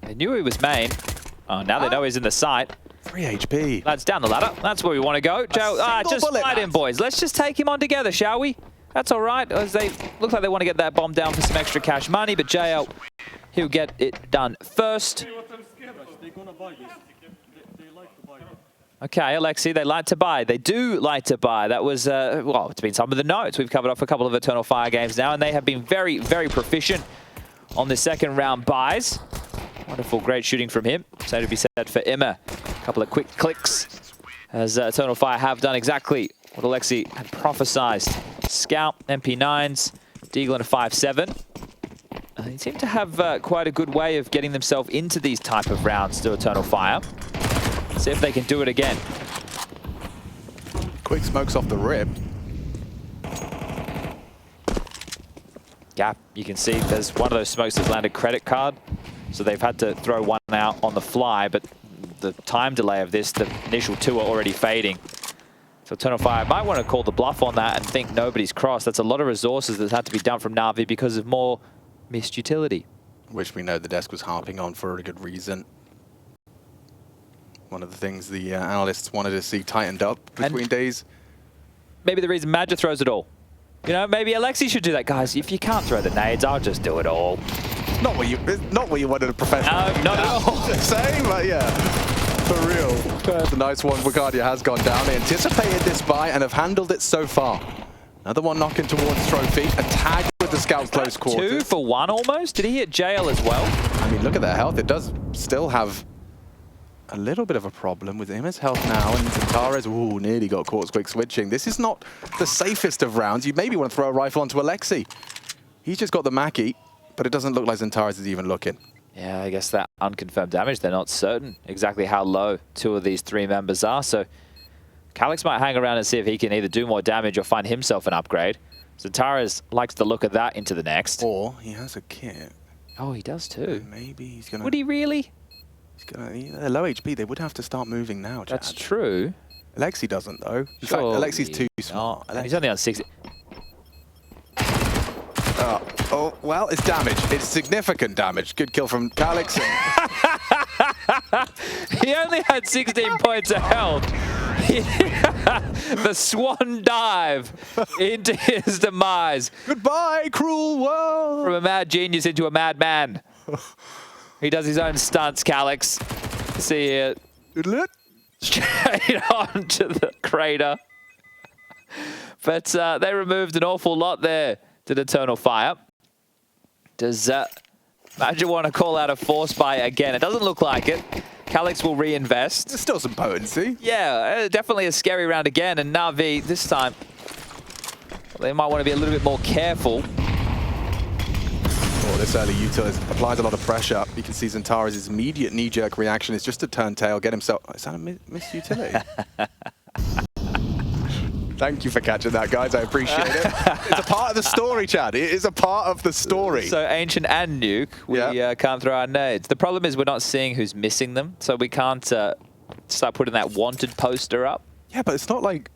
Speaker 1: They knew he was main. Oh, now they know he's in the site.
Speaker 2: 3 HP.
Speaker 1: Lads, down the ladder. That's where we want to go. Just fight him, boys. Let's just take him on together, shall we? That's all right. As they look like they want to get that bomb down for some extra cash money, but JL, he'll get it done first. Okay, Alexi, they like to buy. They do like to buy. That was, well, it's been some of the notes. We've covered off a couple of Eternal Fire games now, and they have been very, very proficient on the second round buys. Wonderful, great shooting from him. So to be said for Emma. A couple of quick clicks, as Eternal Fire have done exactly what Alexi had prophesized. Scout, MP9s, Deagle and a 5-7. They seem to have quite a good way of getting themselves into these type of rounds to Eternal Fire. See if they can do it again.
Speaker 2: Quick smokes off the rip.
Speaker 1: Gap, you can see there's one of those smokes that's landed credit card. So they've had to throw one out on the fly, but the time delay of this, the initial 2 are already fading. So Eternal Fire might want to call the bluff on that and think nobody's crossed. That's a lot of resources that had to be done from NaVi because of more missed utility.
Speaker 2: Which we know the desk was harping on for a good reason. One of the things the analysts wanted to see tightened up between days.
Speaker 1: Maybe the reason Madger throws it all. You know, maybe Alexi should do that. Guys, if you can't throw the nades, I'll just do it all.
Speaker 2: Not what you wanted a professional.
Speaker 1: No, not at all.
Speaker 2: Same, but yeah, for real. That's a nice one. Wicardi has gone down. They anticipated this buy and have handled it so far. Another one knocking towards Trophy. A tag with the Scout close quarters.
Speaker 1: 2 for 1 almost. Did he hit JL as well?
Speaker 2: I mean, look at their health. It does still have a little bit of a problem with Imma's health now, and Xantares, ooh, nearly got caught quick switching. This is not the safest of rounds. You maybe want to throw a rifle onto Alexi. He's just got the Mackie, but it doesn't look like Xantares is even looking.
Speaker 1: Yeah, I guess that unconfirmed damage, they're not certain exactly how low 2 of these 3 members are, so Calix might hang around and see if he can either do more damage or find himself an upgrade. Xantares likes the look of that into the next.
Speaker 2: Or he has a kit.
Speaker 1: Oh, he does too.
Speaker 2: Maybe he's going to...
Speaker 1: Would he really?
Speaker 2: They're low HP, they would have to start moving now, Chad.
Speaker 1: That's true.
Speaker 2: Alexi doesn't, though. In fact, Alexi's too smart.
Speaker 1: He's only on 60.
Speaker 2: Oh, well, it's damage. It's significant damage. Good kill from Calix.
Speaker 1: He only had 16 points of health. The swan dive into his demise.
Speaker 2: Goodbye, cruel world.
Speaker 1: From a mad genius into a madman. He does his own stunts, Calix. See it. Straight onto the crater. But they removed an awful lot there to Eternal Fire. Does Madger want to call out a force buy again? It doesn't look like it. Calix will reinvest.
Speaker 2: There's still some potency.
Speaker 1: Yeah, definitely a scary round again. And NaVi, this time, they might want to be a little bit more careful.
Speaker 2: Oh, this early util applies a lot of pressure. You can see Xantares' immediate knee-jerk reaction is just to turn tail, get himself... Is that a missed utility? Thank you for catching that, guys. I appreciate it. It's a part of the story, Chad. It is a part of the story.
Speaker 1: So Ancient and Nuke, we can't throw our nades. The problem is we're not seeing who's missing them, so we can't start putting that wanted poster up.
Speaker 2: Yeah, but it's not like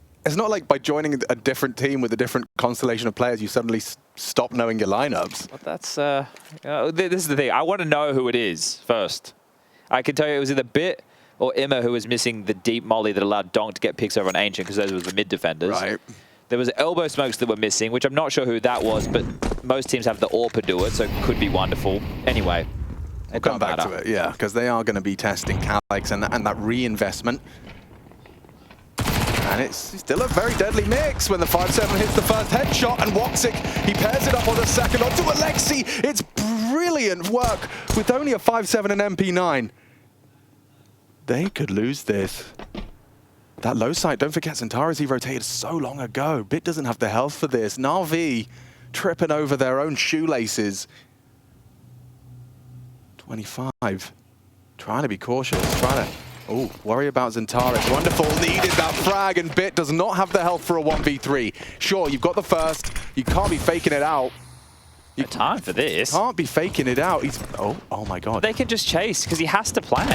Speaker 2: by joining a different team with a different constellation of players, you suddenly stop knowing your lineups.
Speaker 1: But that's this is the thing. I want to know who it is first. I can tell you it was either Bit or Imma, who was missing the deep molly that allowed Donk to get picks over on Ancient, because those were the mid defenders.
Speaker 2: Right.
Speaker 1: There was elbow smokes that were missing, which I'm not sure who that was, but most teams have the AWPer do it, so it could be wonderful. Anyway,
Speaker 2: we'll come back to it, yeah, because they are going to be testing Katowice and that reinvestment. And it's still a very deadly mix when the 5-7 hits the first headshot, and Woxic, he pairs it up on the second onto Alexi. It's brilliant work with only a 5-7 and MP9. They could lose this. That low side, don't forget, Centaurus, he rotated so long ago. Bit doesn't have the health for this. NaVi tripping over their own shoelaces. 25. Trying to be cautious, trying to... Oh, worry about Centaurus. Wonderful, needed that frag, and Bit does not have the health for a 1v3. Sure, you've got the first. You can't be faking it out.
Speaker 1: No time for this.
Speaker 2: Can't be faking it out. He's... Oh my God.
Speaker 1: They can just chase, because he has to plan.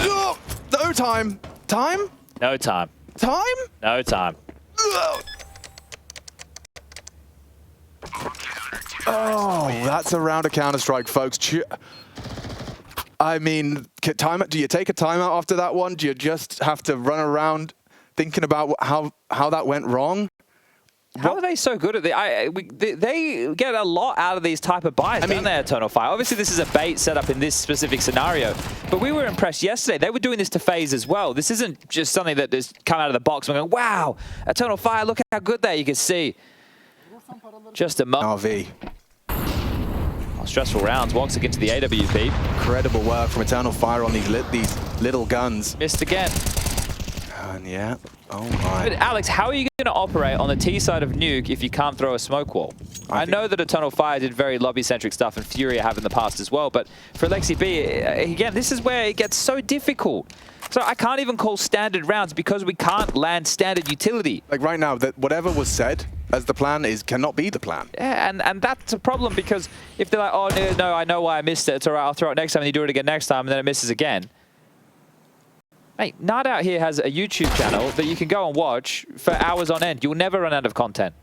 Speaker 2: Oh, no time. Time?
Speaker 1: No time.
Speaker 2: Time?
Speaker 1: No time.
Speaker 2: Oh, that's a round of Counter-Strike, folks. I mean, do you take a timeout after that one? Do you just have to run around thinking about how that went wrong?
Speaker 1: How are they so good at it? They get a lot out of these type of buys, don't they, Eternal Fire? Obviously, this is a bait set up in this specific scenario, but we were impressed yesterday. They were doing this to FaZe as well. This isn't just something that has come out of the box and going, wow, Eternal Fire, look how good they are. You can see just a
Speaker 2: NaVi.
Speaker 1: Stressful rounds. Woxic into the AWP.
Speaker 2: Incredible work from Eternal Fire on these little guns.
Speaker 1: Missed again.
Speaker 2: And yeah, oh my.
Speaker 1: But Alex, how are you going to operate on the T side of Nuke if you can't throw a smoke wall? I know that Eternal Fire did very lobby-centric stuff, and Fury have in the past as well, but for Alexi B, again, this is where it gets so difficult. So I can't even call standard rounds because we can't land standard utility.
Speaker 2: Like right now, that whatever was said as the plan cannot be the plan.
Speaker 1: Yeah, and that's a problem, because if they're like, oh, no, I know why I missed it. It's all right, I'll throw it next time, and you do it again next time, and then it misses again. Mate, Nard out here has a YouTube channel that you can go and watch for hours on end. You'll never run out of content.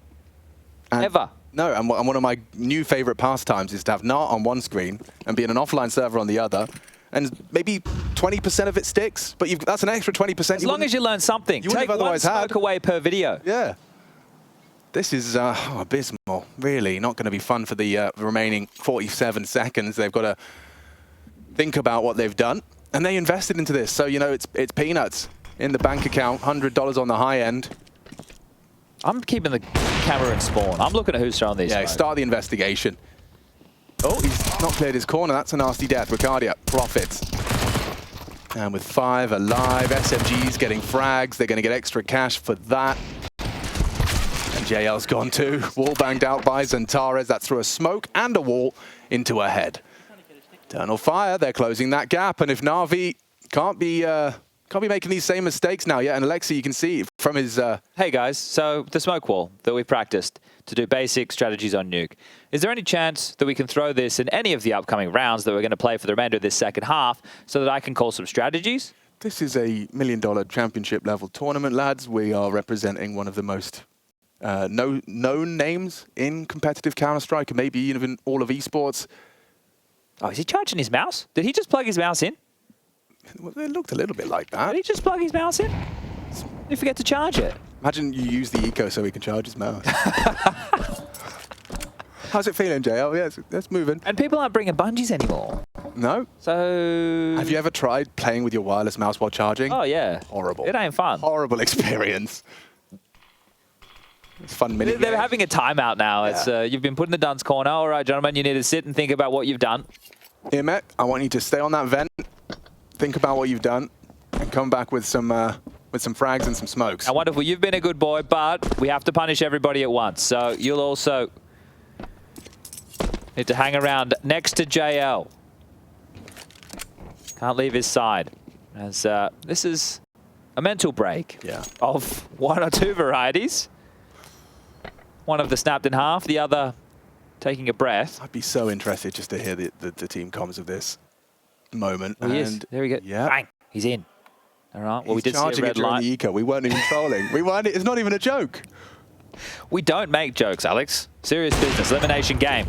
Speaker 1: Ever.
Speaker 2: No, and one of my new favorite pastimes is to have Nart on one screen and be in an offline server on the other. And maybe 20% of it sticks, but that's an extra 20%.
Speaker 1: As long as you learn something.
Speaker 2: You
Speaker 1: Take one smoke away per video.
Speaker 2: Yeah. This is abysmal, really. Not going to be fun for the remaining 47 seconds. They've got to think about what they've done. And they invested into this, so, you know, it's peanuts in the bank account, $100 on the high end.
Speaker 1: I'm keeping the camera in spawn. I'm looking at who's throwing these.
Speaker 2: Yeah, start the investigation. Oh, he's not cleared his corner. That's a nasty death. Ricardia profits. And with 5 alive, SMG's getting frags. They're going to get extra cash for that. And JL's gone too. Wall banged out by Centaurus. That's through a smoke and a wall into her head. Eternal Fire, they're closing that gap. And if NaVi can't be making these same mistakes now, yeah. And Alexi, you can see from his...
Speaker 1: Hey guys, so the smoke wall that we practiced to do basic strategies on Nuke. Is there any chance that we can throw this in any of the upcoming rounds that we're going to play for the remainder of this second half so that I can call some strategies?
Speaker 2: This is a $1 million championship level tournament, lads. We are representing one of the most known names in competitive Counter-Strike, and maybe even all of esports.
Speaker 1: Oh, is he charging his mouse? Did he just plug his mouse in?
Speaker 2: Well, it looked a little bit like that.
Speaker 1: Did he just plug his mouse in? Did he forget to charge it?
Speaker 2: Imagine you use the eco so he can charge his mouse. How's it feeling, JL? Yeah, it's moving.
Speaker 1: And people aren't bringing bungees anymore.
Speaker 2: No.
Speaker 1: So...
Speaker 2: Have you ever tried playing with your wireless mouse while charging?
Speaker 1: Oh, yeah.
Speaker 2: Horrible.
Speaker 1: It ain't fun.
Speaker 2: Horrible experience. It's fun mini
Speaker 1: They're having a timeout now. Yeah. It's you've been put in the dunce corner. All right, gentlemen, you need to sit and think about what you've done.
Speaker 2: Imet, I want you to stay on that vent, think about what you've done, and come back with some frags and some smokes.
Speaker 1: Now, wonderful. You've been a good boy, but we have to punish everybody at once. So you'll also need to hang around next to JL. Can't leave his side. As this is a mental break of 1 or 2 varieties. One of the snapped in half, the other taking a breath.
Speaker 2: I'd be so interested just to hear the team comms of this moment.
Speaker 1: Oh, he is. There we go.
Speaker 2: Yeah.
Speaker 1: Bang. He's in. All right. Well, we did
Speaker 2: charging
Speaker 1: see a red
Speaker 2: it during
Speaker 1: light.
Speaker 2: The eco. We weren't even trolling. It's not even a joke.
Speaker 1: We don't make jokes, Alex. Serious business. Elimination game.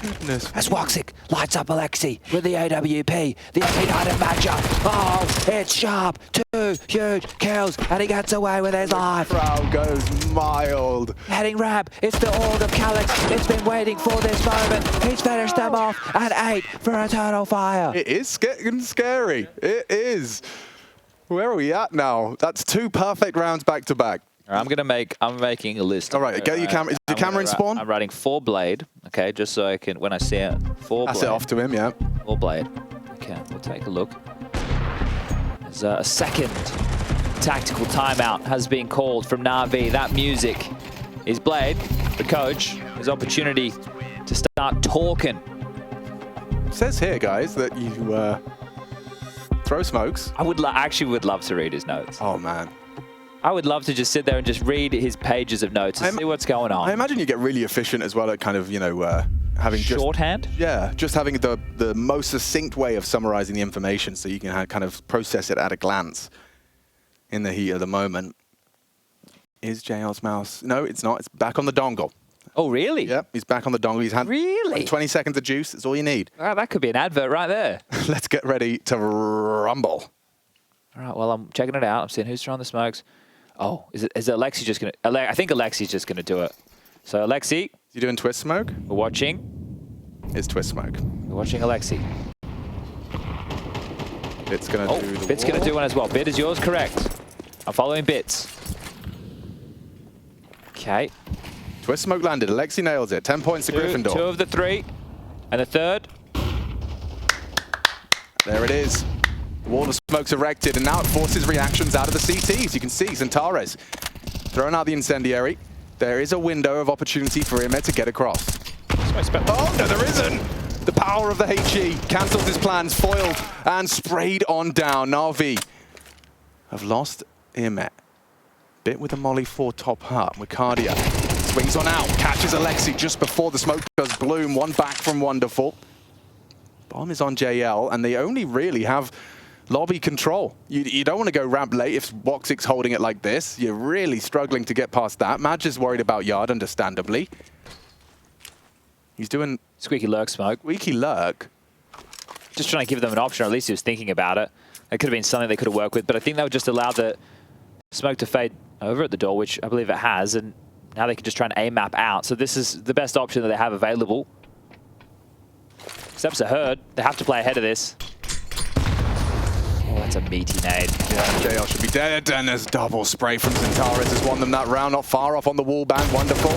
Speaker 2: Goodness.
Speaker 1: That's Woxic. lights up Alexi with the AWP. The MP9 Badger. Oh, it's sharp. 2 huge kills, and he gets away with his life.
Speaker 2: The crowd goes mild.
Speaker 1: Heading ramp, it's the org of Calyx. It's been waiting for this moment. He's finished them off at 8 for Eternal Fire.
Speaker 2: It is getting scary. It is. Where are we at now? That's 2 perfect rounds back to back.
Speaker 1: I'm making a list.
Speaker 2: All right, get your camera. Is your camera in spawn?
Speaker 1: I'm writing 4 blade, okay, just so I can, when I see it, 4 blade.
Speaker 2: Pass it off to him, yeah.
Speaker 1: 4 blade. Okay, we'll take a look. There's a second tactical timeout has been called from NaVi. That music is Blade, the coach, his opportunity to start talking.
Speaker 2: It says here, guys, that you throw smokes.
Speaker 1: I actually would love to read his notes.
Speaker 2: Oh, man.
Speaker 1: I would love to just sit there and just read his pages of notes and see what's going on.
Speaker 2: I imagine you get really efficient as well at kind of, you know, having
Speaker 1: shorthand?
Speaker 2: Just having the most succinct way of summarizing the information so you can kind of process it at a glance in the heat of the moment. Is JL's mouse? No, it's not. It's back on the dongle.
Speaker 1: Oh, really?
Speaker 2: Yep, he's back on the dongle. He's had
Speaker 1: really?
Speaker 2: 20 seconds of juice. That's all you need.
Speaker 1: All right, that could be an advert right there.
Speaker 2: Let's get ready to rumble.
Speaker 1: All right, well, I'm checking it out. I'm seeing who's throwing the smokes. Oh, is Alexi just going to... I think Alexi's just going to do it. So, Alexi...
Speaker 2: You doing twist smoke?
Speaker 1: We're watching.
Speaker 2: It's twist smoke.
Speaker 1: We're watching Alexi.
Speaker 2: Bit's going to do the
Speaker 1: Bit's going to do one as well. Bit is yours, correct. I'm following Bits. Okay.
Speaker 2: Twist smoke landed. Alexi nails it. 10 points to Gryffindor.
Speaker 1: 2 of the 3. And the 3rd.
Speaker 2: There it is. Wall of smoke's erected, and now it forces reactions out of the CTs. You can see Centaurus throwing out the incendiary. There is a window of opportunity for him to get across. Oh, no, there isn't. The power of the HE cancels his plans, foiled and sprayed on down. NaVi have lost Imet. Bit with a Molly 4 top hut. Wicardia swings on out, catches Alexi just before the smoke does bloom. One back from Wonderful. Bomb is on JL, and they only really have lobby control. You don't want to go ramp late if Woxic's holding it like this. You're really struggling to get past that. Madge is worried about Yard, understandably. He's doing...
Speaker 1: Squeaky lurk smoke.
Speaker 2: Squeaky lurk.
Speaker 1: Just trying to give them an option, or at least he was thinking about it. It could have been something they could have worked with, but I think they would just allow the smoke to fade over at the door, which I believe it has, and now they can just try and A-map out. So this is the best option that they have available. Steps are heard. They have to play ahead of this. Oh, that's a meaty nade.
Speaker 2: Yeah, JL should be dead, and there's double spray from Centaurus has won them that round. Not far off on the wall band. Wonderful.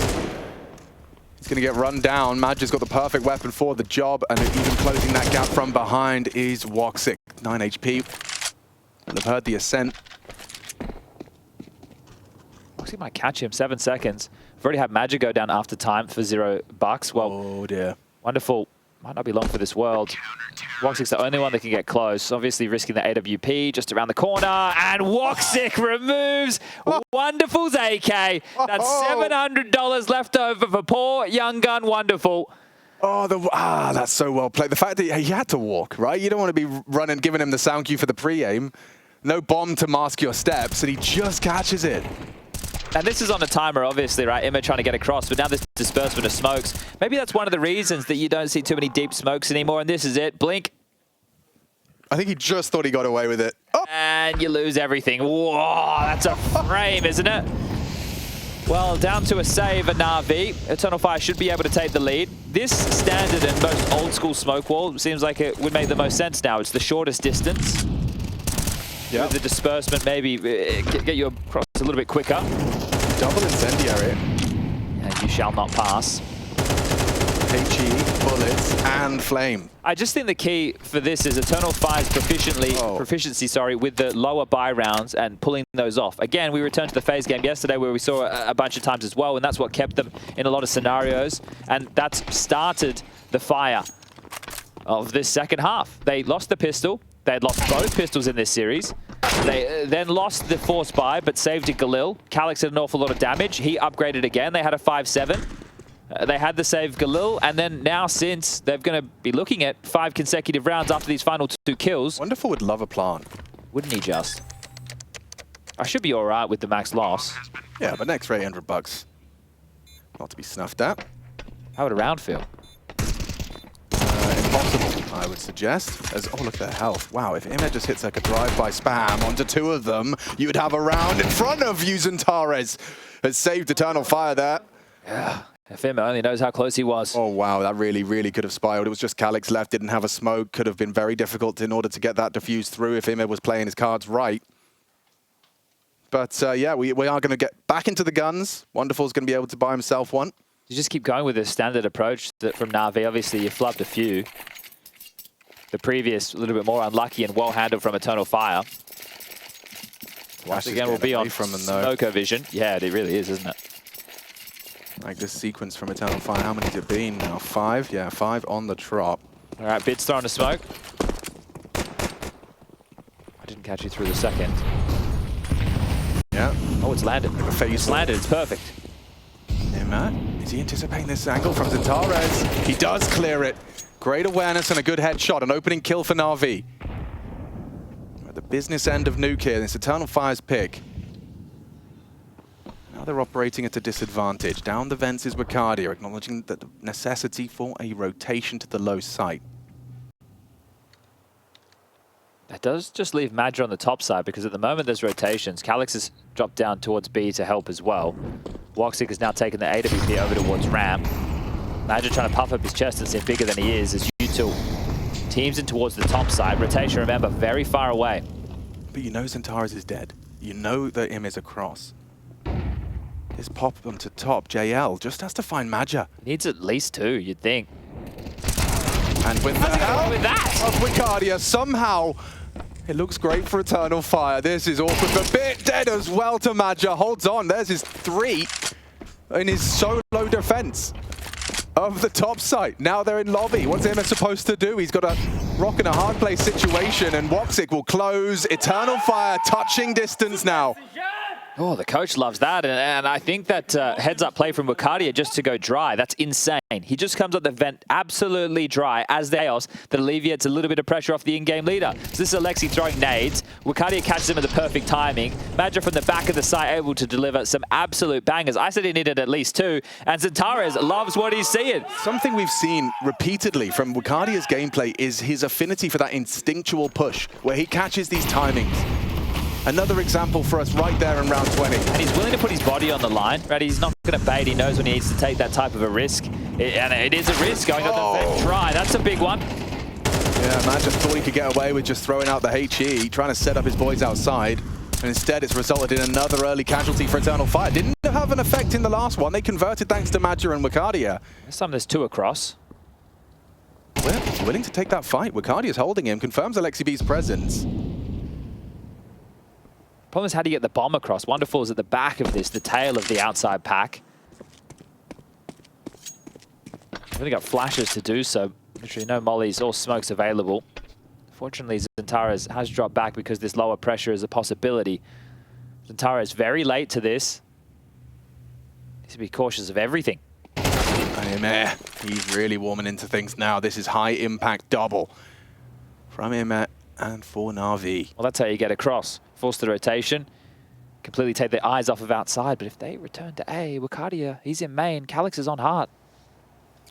Speaker 2: He's going to get run down. Madge has got the perfect weapon for the job, and even closing that gap from behind is Woxic. 9 HP. And they've heard the ascent.
Speaker 1: Woxic might catch him. 7 seconds. I've already had Magic go down after time for $0. Well,
Speaker 2: oh dear.
Speaker 1: Wonderful. Might not be long for this world. Woxic's the only one that can get close. Obviously risking the AWP just around the corner. And Woxic removes Wonderful's AK. That's $700 left over for poor young gun Wonderful.
Speaker 2: Oh, that's so well played. The fact that he had to walk, right? You don't want to be running, giving him the sound cue for the pre-aim. No bomb to mask your steps, and he just catches it.
Speaker 1: And this is on a timer, obviously, right? Emma trying to get across, but now this disbursement of smokes. Maybe that's one of the reasons that you don't see too many deep smokes anymore, and this is it. Blink.
Speaker 2: I think he just thought he got away with it. Oh.
Speaker 1: And you lose everything. Whoa, that's a frame, isn't it? Well, down to a save at NaVi. Eternal Fire should be able to take the lead. This standard and most old-school smoke wall seems like it would make the most sense now. It's the shortest distance. Yep. With the disbursement, maybe get you across a little bit quicker.
Speaker 2: Double incendiary.
Speaker 1: And you shall not pass.
Speaker 2: HE, bullets, and flame.
Speaker 1: I just think the key for this is Eternal Fire's proficiency with the lower buy rounds and pulling those off. Again, we returned to the phase game yesterday where we saw a bunch of times as well, and that's what kept them in a lot of scenarios. And that's started the fire of this second half. They lost the pistol. They had lost both pistols in this series. They then lost the force buy, but saved it Galil. Calyx had an awful lot of damage. He upgraded again. They had a 5-7. They had the save Galil, and then now since they're going to be looking at 5 consecutive rounds after these final 2 kills.
Speaker 2: Wonderful would love a plant.
Speaker 1: Wouldn't he just? I should be all right with the max loss.
Speaker 2: Yeah, but next for $800. Not to be snuffed at.
Speaker 1: How would a round feel?
Speaker 2: In possible, I would suggest. As oh, look at their health. Wow, if IEM just hits like a drive-by spam onto two of them, you would have a round in front of you. Zentares has saved Eternal Fire there.
Speaker 1: Yeah. If IEM only knows how close he was.
Speaker 2: Oh, wow, that really, really could have spiraled. It was just Calix left, didn't have a smoke. Could have been very difficult in order to get that diffused through if IEM was playing his cards right. But yeah, we are going to get back into the guns. Wonderful's going to be able to buy himself one.
Speaker 1: You just keep going with this standard approach that from NaVi. Obviously, you flubbed a few. The previous, a little bit more unlucky and well handled from Eternal Fire. Once again, we'll be on Smoker vision. Yeah, it really is, isn't it?
Speaker 2: Like this sequence from Eternal Fire, how many has it been now? 5? Yeah, 5 on the trot.
Speaker 1: All right, Bid's throwing a smoke. I didn't catch you through the second.
Speaker 2: Yeah.
Speaker 1: Oh, it's landed. It's landed, it's perfect.
Speaker 2: Hey, Matt, is he anticipating this angle from Zentares? He does clear it. Great awareness and a good headshot, an opening kill for NaVi. At the business end of Nuke here, this Eternal Fire's pick. Now they're operating at a disadvantage. Down the vents is Wakadia, acknowledging that the necessity for a rotation to the low site.
Speaker 1: That does just leave Madra on the top side because at the moment there's rotations. Calix has dropped down towards B to help as well. Woxic has now taken the AWP over towards ramp. Madra trying to puff up his chest and seem bigger than he is as U2 teams in towards the top side. Rotation, remember, very far away.
Speaker 2: But you know Zentares is dead. You know that IEM is across. Just pop them to top. JL just has to find Madra.
Speaker 1: Needs at least 2, you'd think.
Speaker 2: And with the help of Wakadia, somehow it looks great for Eternal Fire. This is awkward, but Bit dead as well to Madra. Holds on, there's his 3 in his solo defense of the top site. Now they're in lobby. What's IEM supposed to do? He's got a rock and a hard play situation, and Woxic will close. Eternal Fire touching distance now.
Speaker 1: Oh, the coach loves that, and I think that heads-up play from Wakadia just to go dry, that's insane. He just comes up the vent absolutely dry as the chaos that alleviates a little bit of pressure off the in-game leader. So this is Alexi throwing nades. Wakadia catches him at the perfect timing. Madra from the back of the site able to deliver some absolute bangers. I said he needed at least 2, and Zentares loves what he's seeing.
Speaker 2: Something we've seen repeatedly from Wakadia's gameplay is his affinity for that instinctual push, where he catches these timings. Another example for us right there in round 20.
Speaker 1: And he's willing to put his body on the line, right? He's not going to bait. He knows when he needs to take that type of a risk. And it is a risk going on the vent try. That's a big one.
Speaker 2: Yeah, man just thought he could get away with just throwing out the HE, trying to set up his boys outside. And instead, it's resulted in another early casualty for Eternal Fire. Didn't have an effect in the last one. They converted thanks to Madra and Wakadia.
Speaker 1: This time there's 2 across.
Speaker 2: Well, willing to take that fight. Wakadia's holding him, confirms Alexi B's presence.
Speaker 1: Problem is, how do you get the bomb across? Wonderful is at the back of this, the tail of the outside pack. I've only got flashes to do so. Literally no mollies or smokes available. Fortunately, Zentares has dropped back because this lower pressure is a possibility. Zentares very late to this. Needs to be cautious of everything.
Speaker 2: He's really warming into things now. This is high impact double from IEM and for NaVi.
Speaker 1: Well, that's how you get across. Force the rotation, completely take their eyes off of outside. But if they return to A, Wakadia, he's in main. Calix is on heart.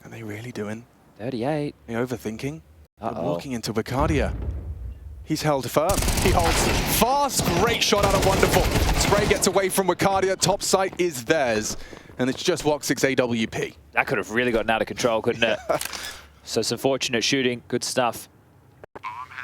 Speaker 2: Are they really doing?
Speaker 1: 38.
Speaker 2: Are they overthinking? They're walking into Wakadia. He's held firm. He holds fast. Great shot out of Wonderful. Spray gets away from Wakadia. Top site is theirs. And it's just Woxic's AWP.
Speaker 1: That could have really gotten out of control, couldn't it? So some fortunate shooting. Good stuff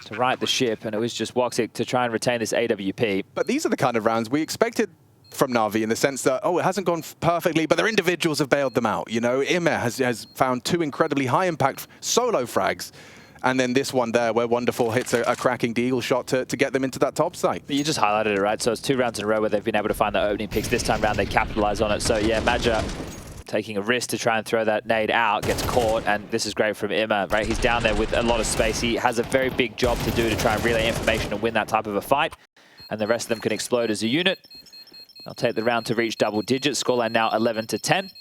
Speaker 1: to right the ship, and it was just Woxic to try and retain this AWP.
Speaker 2: But these are the kind of rounds we expected from NaVi in the sense that, oh, it hasn't gone perfectly, but their individuals have bailed them out. You know, IEM has found 2 incredibly high-impact solo frags, and then this one there where Wonderful hits a cracking deagle shot to get them into that top site.
Speaker 1: But you just highlighted it, right? So it's 2 rounds in a row where they've been able to find the opening picks. This time round, they capitalize on it. So yeah, Madra taking a risk to try and throw that nade out, gets caught, and this is great from IEM, right? He's down there with a lot of space. He has a very big job to do to try and relay information and win that type of a fight, and the rest of them can explode as a unit. They'll take the round to reach double digits. Scoreline now 11-10.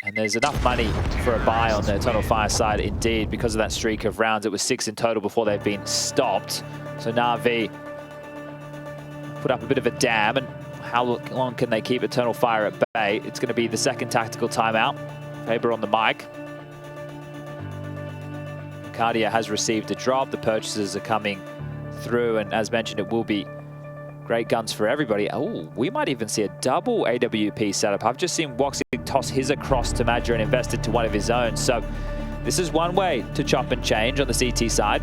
Speaker 1: And there's enough money for a buy on the Eternal Fire side, indeed, because of that streak of rounds. It was 6 in total before they've been stopped. So NaVi put up a bit of a dam, and how long can they keep Eternal Fire at bay? It's going to be the second tactical timeout. Faber on the mic. Cardia has received a drop. The purchases are coming through, and as mentioned, it will be great guns for everybody. Oh, we might even see a double AWP setup. I've just seen Woxic toss his across to Madra and invest into one of his own. So this is one way to chop and change on the CT side.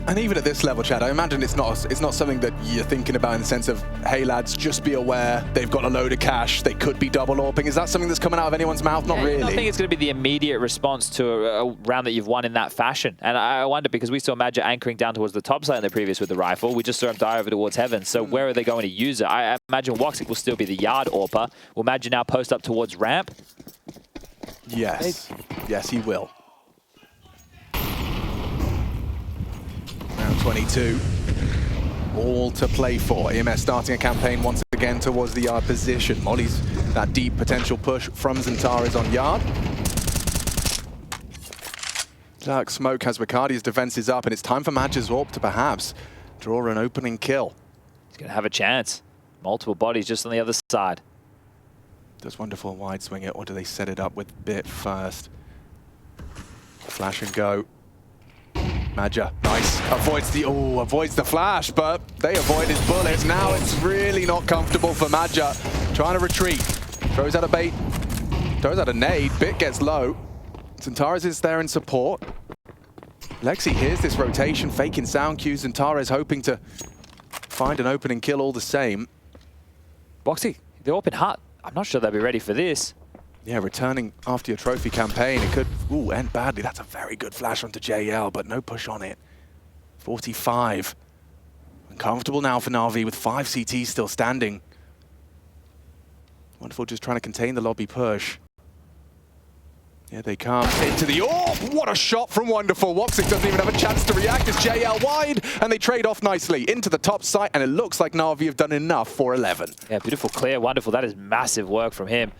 Speaker 2: And even at this level, Chad, I imagine it's not something that you're thinking about in the sense of, hey lads, just be aware, they've got a load of cash, they could be double AWPing. Is that something that's coming out of anyone's mouth? Not really.
Speaker 1: I think it's going to be the immediate response to a round that you've won in that fashion. And I wonder, because we saw Madra anchoring down towards the top side in the previous with the rifle, we just saw him die over towards heaven. So where are they going to use it? I imagine Woxic will still be the yard AWPer. Will Madra now post up towards ramp?
Speaker 2: Yes. Yes, he will. Round 22, all to play for. EMS starting a campaign once again towards the yard position. Molly's that deep potential push from Xantares on yard. Dark smoke has Bacardi's defenses up, and it's time for Madra's AWP to perhaps draw an opening kill.
Speaker 1: He's going to have a chance. Multiple bodies just on the other side.
Speaker 2: Does Wonderful wide swing it, or do they set it up with Bit first? Flash and go. Madra, nice, avoids the flash, but they avoid his bullets. Now it's really not comfortable for Madra. Trying to retreat, throws out a bait, throws out a nade, Bit gets low. Xantares is there in support. Lexi hears this rotation, faking sound cues. Xantares hoping to find an opening kill all the same.
Speaker 1: Woxic, the open hut. I'm not sure they'll be ready for this.
Speaker 2: Yeah, returning after your trophy campaign, it could end badly. That's a very good flash onto JL, but no push on it. 45. Uncomfortable now for NaVi with 5 CTs still standing. Wonderful just trying to contain the lobby push. Here they come into the what a shot from Wonderful. Woxic doesn't even have a chance to react. It's JL wide, and they trade off nicely into the top site, and it looks like NaVi have done enough for 11.
Speaker 1: Yeah, beautiful clear, Wonderful. That is massive work from him.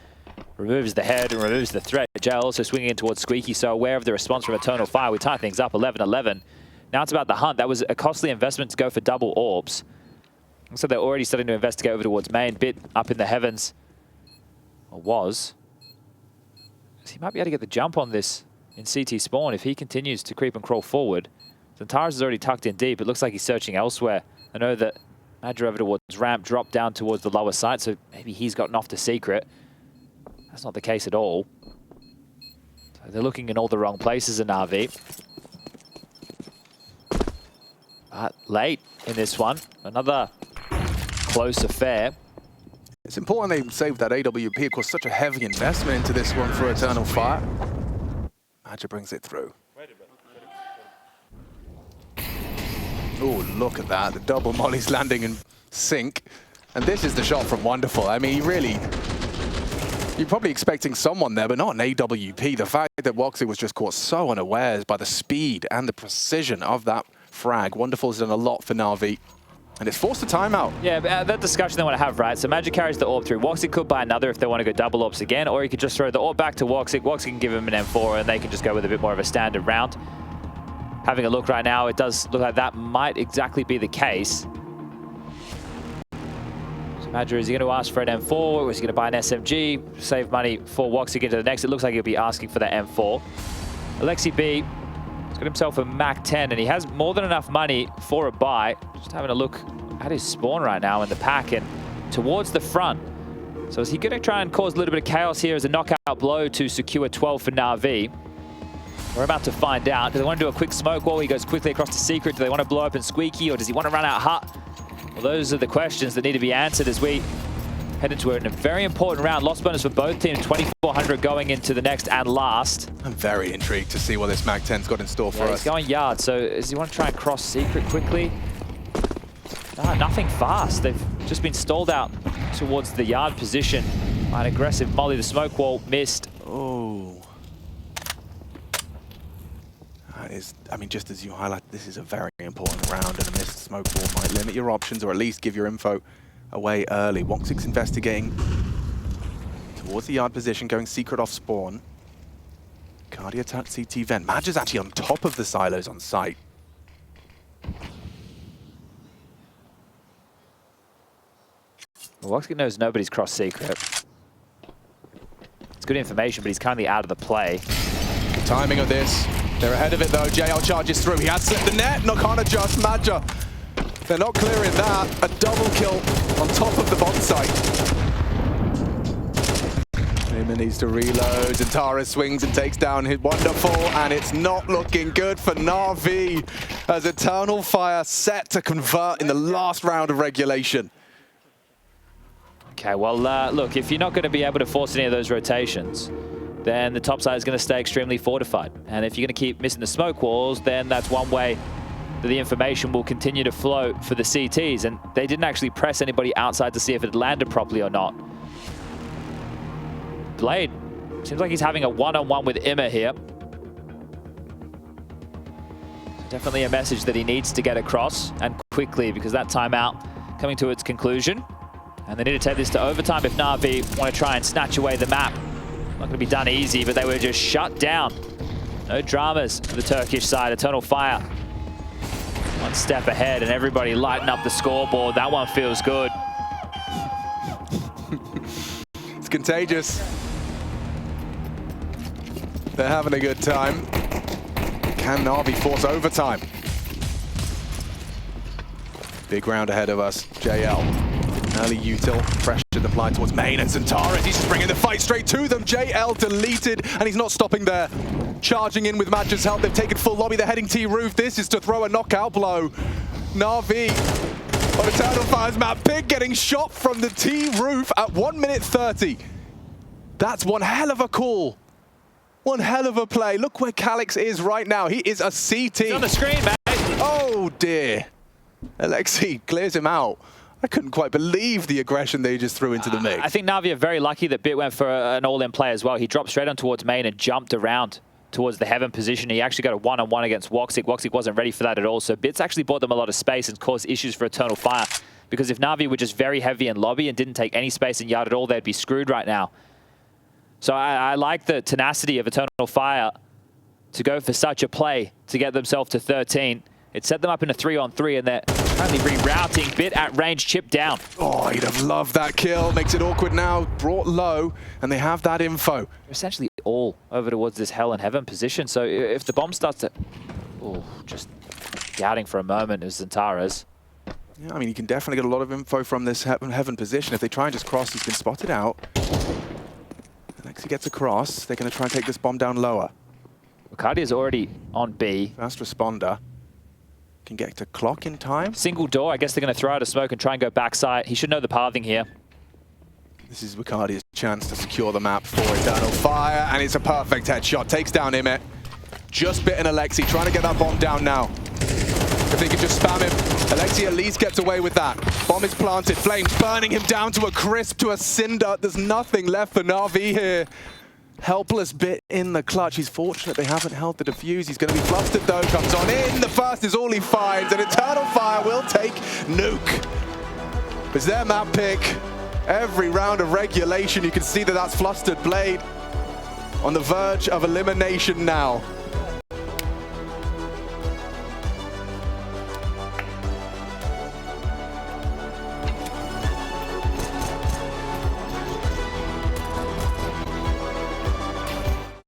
Speaker 1: Removes the head and removes the threat. JL also swinging in towards Squeaky, so aware of the response from Eternal Fire. We tie things up 11-11. Now it's about the hunt. That was a costly investment to go for double orbs. So they're already starting to investigate over towards main. Bit up in the heavens. Or was. So he might be able to get the jump on this in CT spawn if he continues to creep and crawl forward. Xantares is already tucked in deep. It looks like he's searching elsewhere. I know that Madra over towards ramp dropped down towards the lower side, so maybe he's gotten off the secret. That's not the case at all. So they're looking in all the wrong places in NaVi. But late in this one, another close affair.
Speaker 2: It's important they saved that AWP. Of course, such a heavy investment into this one for Eternal Fire. Madra brings it through. Oh, look at that. The double molly's landing in sync. And this is the shot from Wonderful. I mean, you're probably expecting someone there, but not an AWP. The fact that Woxic was just caught so unawares by the speed and the precision of that frag. Wonderful's done a lot for NaVi, and it's forced a timeout. Yeah,
Speaker 1: that discussion they want to have, right? So Madra carries the AWP through. Woxic could buy another if they want to go double AWPs again, or he could just throw the AWP back to Woxic. Woxic can give him an M4, and they can just go with a bit more of a standard round. Having a look right now, it does look like that might exactly be the case. Madra, is he going to ask for an M4, or is he going to buy an SMG, save money for Woxic into the next? It looks like he'll be asking for that M4. Alexi B has got himself a Mac 10, and he has more than enough money for a buy. Just having a look at his spawn right now in the pack and towards the front. So is he going to try and cause a little bit of chaos here as a knockout blow to secure 12 for NaVi? We're about to find out. Do they want to do a quick smoke wall? He goes quickly across the secret. Do they want to blow open Squeaky, or does he want to run out hut? Well, those are the questions that need to be answered as we head into a very important round. Loss bonus for both teams, 2,400 going into the next and last.
Speaker 2: I'm very intrigued to see what this Mac 10's got in store for us.
Speaker 1: He's going yard, so does he want to try and cross secret quickly? No, nothing fast. They've just been stalled out towards the yard position by an aggressive molly. The smoke wall missed.
Speaker 2: Oh. I mean, just as you highlight, this is a very important round, and a missed smoke wall might limit your options, or at least give your info away early. Woxic's investigating towards the yard position, going secret off spawn. Cardia attack CT vent. Madra's actually on top of the silos on site.
Speaker 1: Well, Woxic knows nobody's cross secret. It's good information, but he's currently out of the play.
Speaker 2: The timing of this They're ahead of it though. JL charges through. He has slipped the net. No, can't adjust. Madja. They're not clearing that. A double kill on top of the bomb site. Neyman needs to reload. Zantara swings and takes down his Wonderful, and it's not looking good for NaVi as Eternal Fire set to convert in the last round of regulation.
Speaker 1: Okay, well, look, if you're not going to be able to force any of those rotations, then the top side is going to stay extremely fortified. And if you're going to keep missing the smoke walls, then that's one way that the information will continue to flow for the CTs. And they didn't actually press anybody outside to see if it landed properly or not. Blade seems like he's having a one-on-one with Imma here. Definitely a message that he needs to get across, and quickly, because that timeout coming to its conclusion. And they need to take this to overtime if NaVi want to try and snatch away the map. Not going to be done easy, but they were just shut down. No dramas for the Turkish side. Eternal Fire one step ahead, and everybody lighting up the scoreboard. That one feels good.
Speaker 2: It's contagious. They're having a good time. Can NaVi force overtime? Big round ahead of us. JL. Early util, pressure applied towards Main and Zantara. He's just bringing the fight straight to them. JL deleted, and he's not stopping there. Charging in with Madja's help. They've taken full lobby. They're heading T-roof. This is to throw a knockout blow. NaVi on Eternal Fire's map. Big getting shot from the T-roof at 1 minute 30. That's one hell of a call. One hell of a play. Look where Calix is right now. He is a CT.
Speaker 1: He's on the screen, mate.
Speaker 2: Oh, dear. Alexi clears him out. I couldn't quite believe the aggression they just threw into the mix.
Speaker 1: I think NaVi are very lucky that Bit went for an all-in play as well. He dropped straight on towards Main and jumped around towards the Heaven position. He actually got a one-on-one against Woxic. Woxic wasn't ready for that at all. So Bit's actually bought them a lot of space and caused issues for Eternal Fire. Because if NaVi were just very heavy in lobby and didn't take any space in yard at all, they'd be screwed right now. So I like the tenacity of Eternal Fire to go for such a play to get themselves to 13. It set them up in a 3-on-3, and they're currently rerouting. Bit at range, chip down.
Speaker 2: Oh, he'd have loved that kill. Makes it awkward now. Brought low, and they have that info.
Speaker 1: They're essentially all over towards this Hell and Heaven position. So if the bomb starts to... Oh, just doubting for a moment is Zantara's.
Speaker 2: Yeah, I mean, you can definitely get a lot of info from this Heaven position. If they try and just cross, he's been spotted out. Alexi gets across. They're going to try and take this bomb down lower.
Speaker 1: Ricardia's already on B.
Speaker 2: Fast responder. Can get to clock in time.
Speaker 1: Single door. I guess they're going to throw out a smoke and try and go backside. He should know the pathing here.
Speaker 2: This is Ricardia's chance to secure the map for Eternal Fire, and it's a perfect headshot. Takes down Immet. Just bitten Alexi, trying to get that bomb down now. If they could just spam him, Alexi at least gets away with that. Bomb is planted, flames burning him down to a crisp, to a cinder. There's nothing left for NaVi here. Helpless Bit in the clutch. He's fortunate they haven't held the defuse. He's going to be flustered though. Comes on in. The first is all he finds, and Eternal Fire will take Nuke. It's their map pick. Every round of regulation, you can see that that's flustered Blade on the verge of elimination now.